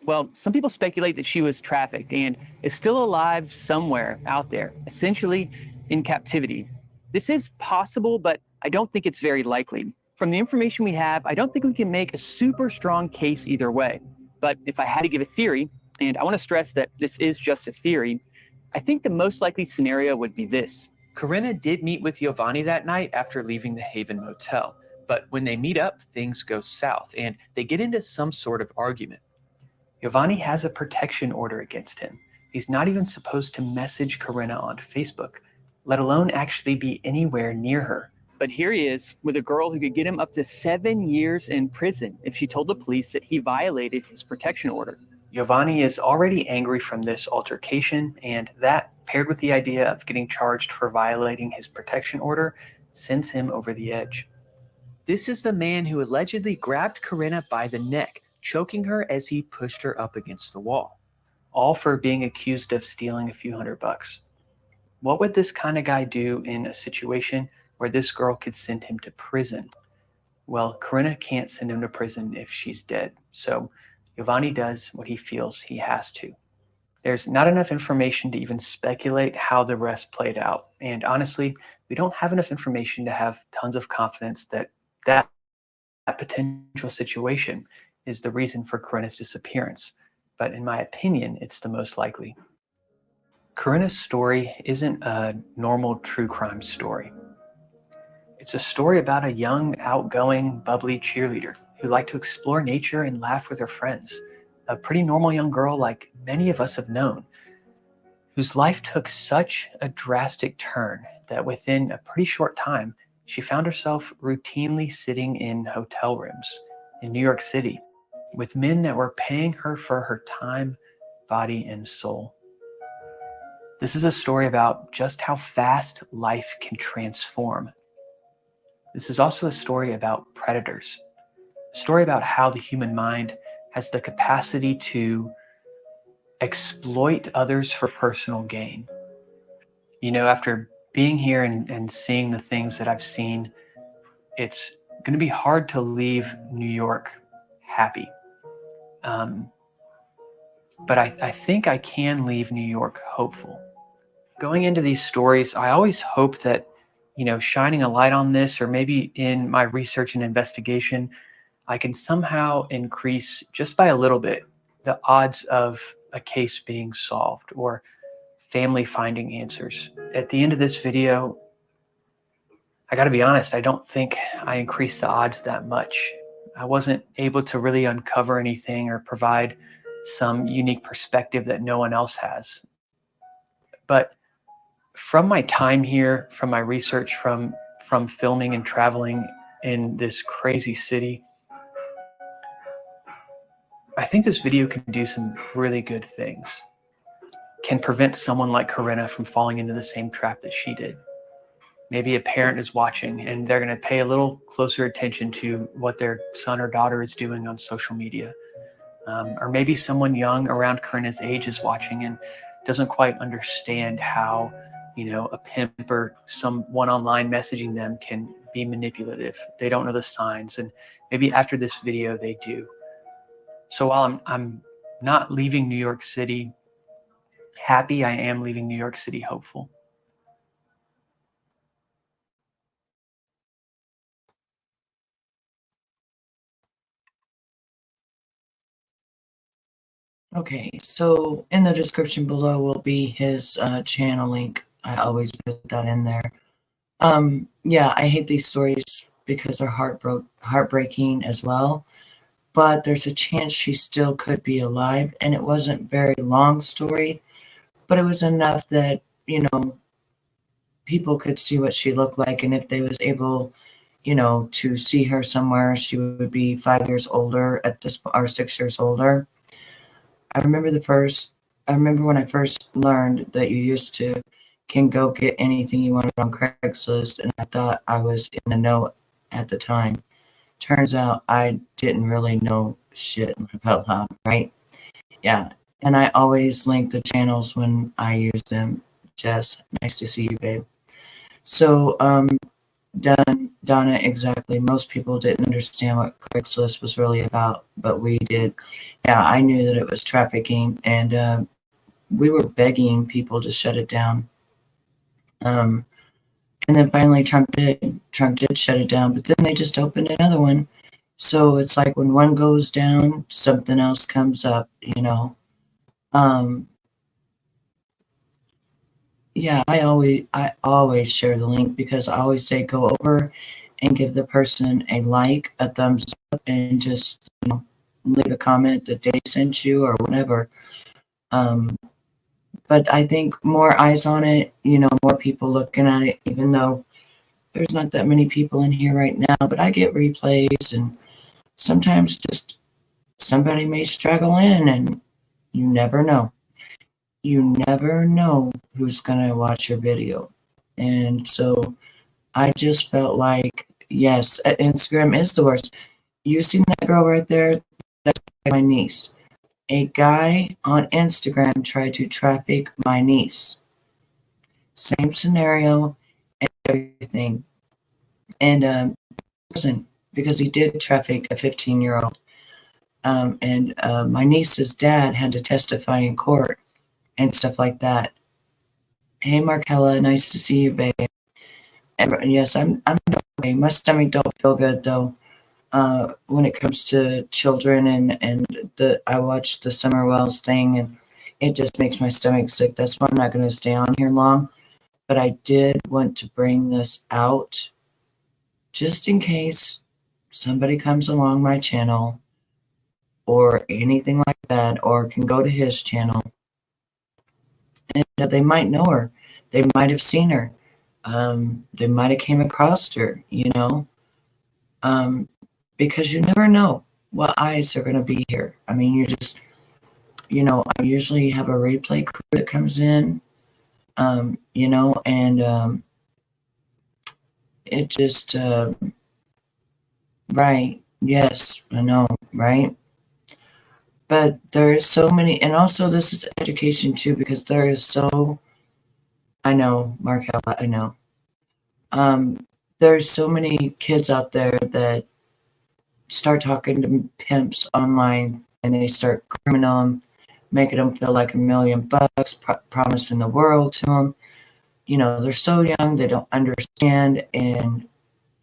Well, some people speculate that she was trafficked and is still alive somewhere out there, essentially in captivity. This is possible, but I don't think it's very likely. From the information we have, I don't think we can make a super strong case either way. But if I had to give a theory, and I want to stress that this is just a theory, I think the most likely scenario would be this. Corinna did meet with Giovanni that night after leaving the Haven Motel. But when they meet up, things go south, and they get into some sort of argument. Giovanni has a protection order against him. He's not even supposed to message Corinna on Facebook, let alone actually be anywhere near her. But here he is with a girl who could get him up to 7 years in prison if she told the police that he violated his protection order. Giovanni is already angry from this altercation, and that, paired with the idea of getting charged for violating his protection order, sends him over the edge. This is the man who allegedly grabbed Corinna by the neck, choking her as he pushed her up against the wall, all for being accused of stealing a few $100. What would this kind of guy do in a situation where this girl could send him to prison? Well, Corinna can't send him to prison if she's dead, so Giovanni does what he feels he has to. There's not enough information to even speculate how the rest played out, and honestly, we don't have enough information to have tons of confidence that that potential situation is the reason for Corinna's disappearance, but in my opinion, it's the most likely. Corinna's story isn't a normal true crime story. It's a story about a young, outgoing, bubbly cheerleader who liked to explore nature and laugh with her friends. A pretty normal young girl like many of us have known, whose life took such a drastic turn that within a pretty short time, she found herself routinely sitting in hotel rooms in New York City with men that were paying her for her time, body, and soul. This is a story about just how fast life can transform. This is also a story about predators, a story about how the human mind has the capacity to exploit others for personal gain. You know, after being here and seeing the things that I've seen, it's going to be hard to leave New York happy. But I think I can leave New York hopeful. Going into these stories, I always hope that, you know, shining a light on this, or maybe in my research and investigation, I can somehow increase just by a little bit the odds of a case being solved or family finding answers. At the end of this video, I got to be honest, I don't think I increased the odds that much. I wasn't able to really uncover anything or provide some unique perspective that no one else has. But from my time here, from my research, from filming and traveling in this crazy city, I think this video can do some really good things. Can prevent someone like Corinna from falling into the same trap that she did. Maybe a parent is watching and they're going to pay a little closer attention to what their son or daughter is doing on social media. Or maybe someone young around Corinna's age is watching and doesn't quite understand how, you know, a pimp or someone online messaging them can be manipulative. They don't know the signs, and maybe after this video they do. So while I'm not leaving New York City happy, I am leaving New York City hopeful. Okay, so in the description below will be his channel link. I always put that in there. Yeah, I hate these stories because they're heartbreaking as well. But there's a chance she still could be alive, and it wasn't a very long story, but it was enough that, you know, people could see what she looked like, and if they was able, you know, to see her somewhere, she would be 5 years older at this, or 6 years older. I remember when I first learned that you can go get anything you wanted on Craigslist, and I thought I was in the know at the time. Turns out I didn't really know shit when I felt loud, right? Yeah, and I always link the channels when I use them. Jess, nice to see you, babe. So, done it exactly. Most people didn't understand what Craigslist was really about, but we did. Yeah, I knew that it was trafficking, and we were begging people to shut it down. Um, and then finally, Trump did. Trump did shut it down, but then they just opened another one. So it's like when one goes down, something else comes up. Um, yeah, I always share the link because I always say go over and give the person a like, a thumbs up, and just leave a comment that they sent you or whatever. Um, but I think more eyes on it, more people looking at it, even though there's not that many people in here right now. But I get replays, and sometimes just somebody may struggle in, and you never know. You never know who's gonna watch your video. And so I just felt like, yes, Instagram is the worst. You seen that girl right there? That's my niece. A guy on Instagram tried to traffic my niece. Same scenario and everything. And wasn't, because he did traffic a 15-year-old. And my niece's dad had to testify in court and stuff like that. Hey, Markella, nice to see you, babe. And yes, I'm okay. My stomach don't feel good though. When it comes to children and I watched the Summer Wells thing, and it just makes my stomach sick. That's why I'm not going to stay on here long. But I did want to bring this out just in case somebody comes along my channel or anything like that, or can go to his channel, and they might know her. They might have seen her. They might have came across her, because you never know what eyes are going to be here. I mean, I usually have a replay crew that comes in, and it just, right. Yes, I know, right? But there is so many, and also this is education too, because there is I know, Markel, I know. There's so many kids out there that start talking to pimps online, and they start grooming them, making them feel like $1,000,000, promising the world to them. They're so young, they don't understand, and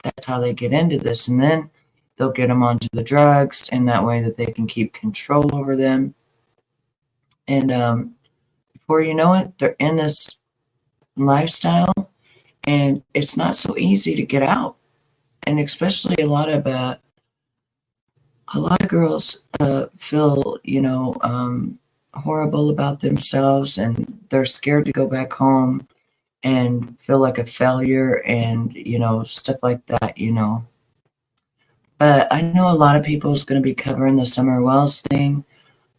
that's how they get into this. And then they'll get them onto the drugs, and that way that they can keep control over them. And before you know it, they're in this lifestyle, and it's not so easy to get out. And especially a lot of girls feel horrible about themselves, and they're scared to go back home and feel like a failure, and stuff like that. But I know a lot of people is going to be covering the Summer Wells thing.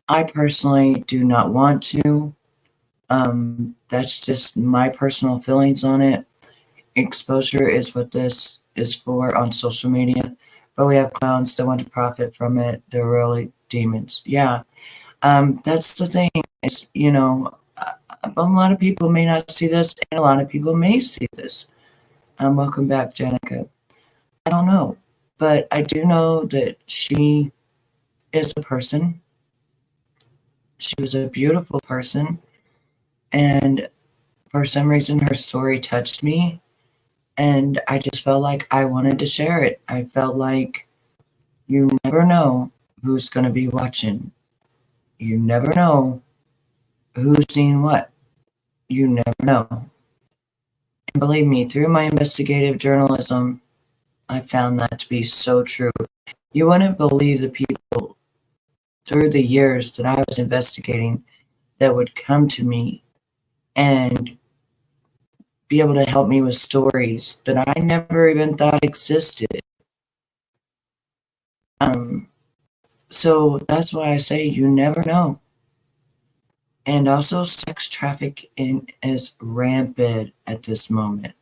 I personally do not want to. That's just my personal feelings on it. Exposure is what this is for on social media, but we have clowns that want to profit from it. They're really demons. Yeah. That's the thing. Is a lot of people may not see this, and a lot of people may see this. Welcome back, Jenica. I don't know, but I do know that she is a person. She was a beautiful person, and for some reason, her story touched me, and I just felt like I wanted to share it. I felt like you never know who's going to be watching. You never know who's seen what. You never know. And believe me, through my investigative journalism, I found that to be so true. You wouldn't believe the people through the years that I was investigating that would come to me and be able to help me with stories that I never even thought existed. So that's why I say you never know. And also, sex trafficking is rampant at this moment.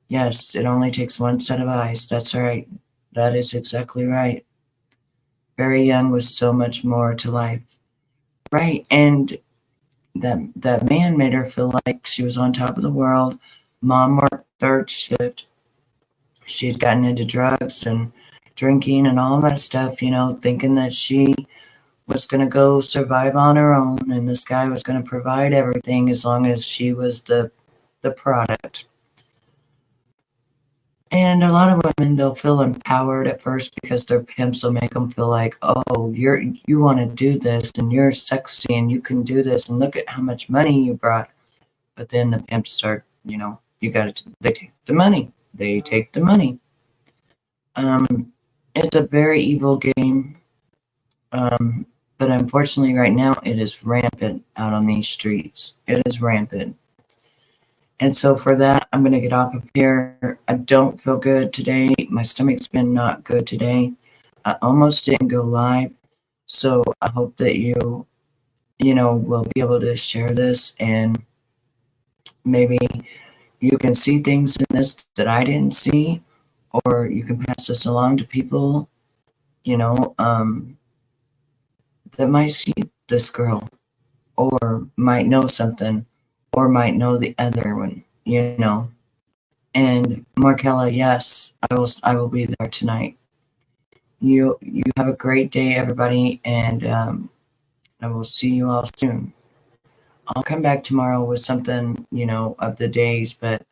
Yes, it only takes one set of eyes. That's right. That is exactly right. Very young with so much more to life. Right. And that man made her feel like she was on top of the world. Mom worked third shift. she'd gotten into drugs and drinking and all that stuff, you know, thinking that she was going to go survive on her own and this guy was going to provide everything as long as she was the product. And a lot of women, they'll feel empowered at first because their pimps will make them feel like, oh, you want to do this and you're sexy and you can do this and look at how much money you brought. But then the pimps start, you know, they take the money. They take the money. It's a very evil game. But unfortunately right now it is rampant out on these streets. It is rampant. And so for that, I'm going to get off of here. I don't feel good today. My stomach's been not good today. I almost didn't go live. So I hope that you know, will be able to share this and maybe you can see things in this that I didn't see, or you can pass this along to people, you know, that might see this girl or might know something or might know the other one, you know. And Markella, yes, I will be there tonight. You have a great day, everybody, and I will see you all soon. I'll come back tomorrow with something, you know, of the days, but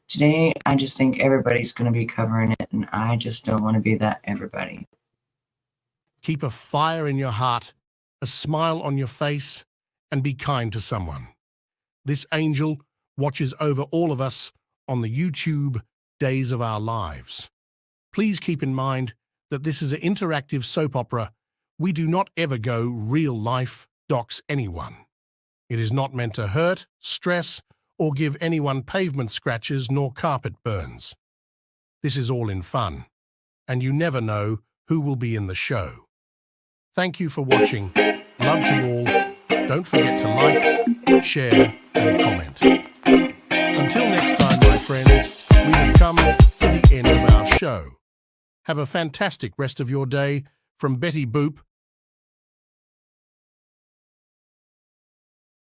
today I just think everybody's going to be covering it, and I just don't want to be that everybody. Keep a fire in your heart, a smile on your face, and be kind to someone. This angel watches over all of us on the YouTube Days of Our Lives. Please keep in mind that this is an interactive soap opera. We do not ever go real life dox anyone. It is not meant to hurt, stress, or give anyone pavement scratches nor carpet burns. This is all in fun, and you never know who will be in the show. Thank you for watching. Love to all. Don't forget to like, share, and comment. Until next time, my friends, we have come to the end of our show. Have a fantastic rest of your day from Betty Boop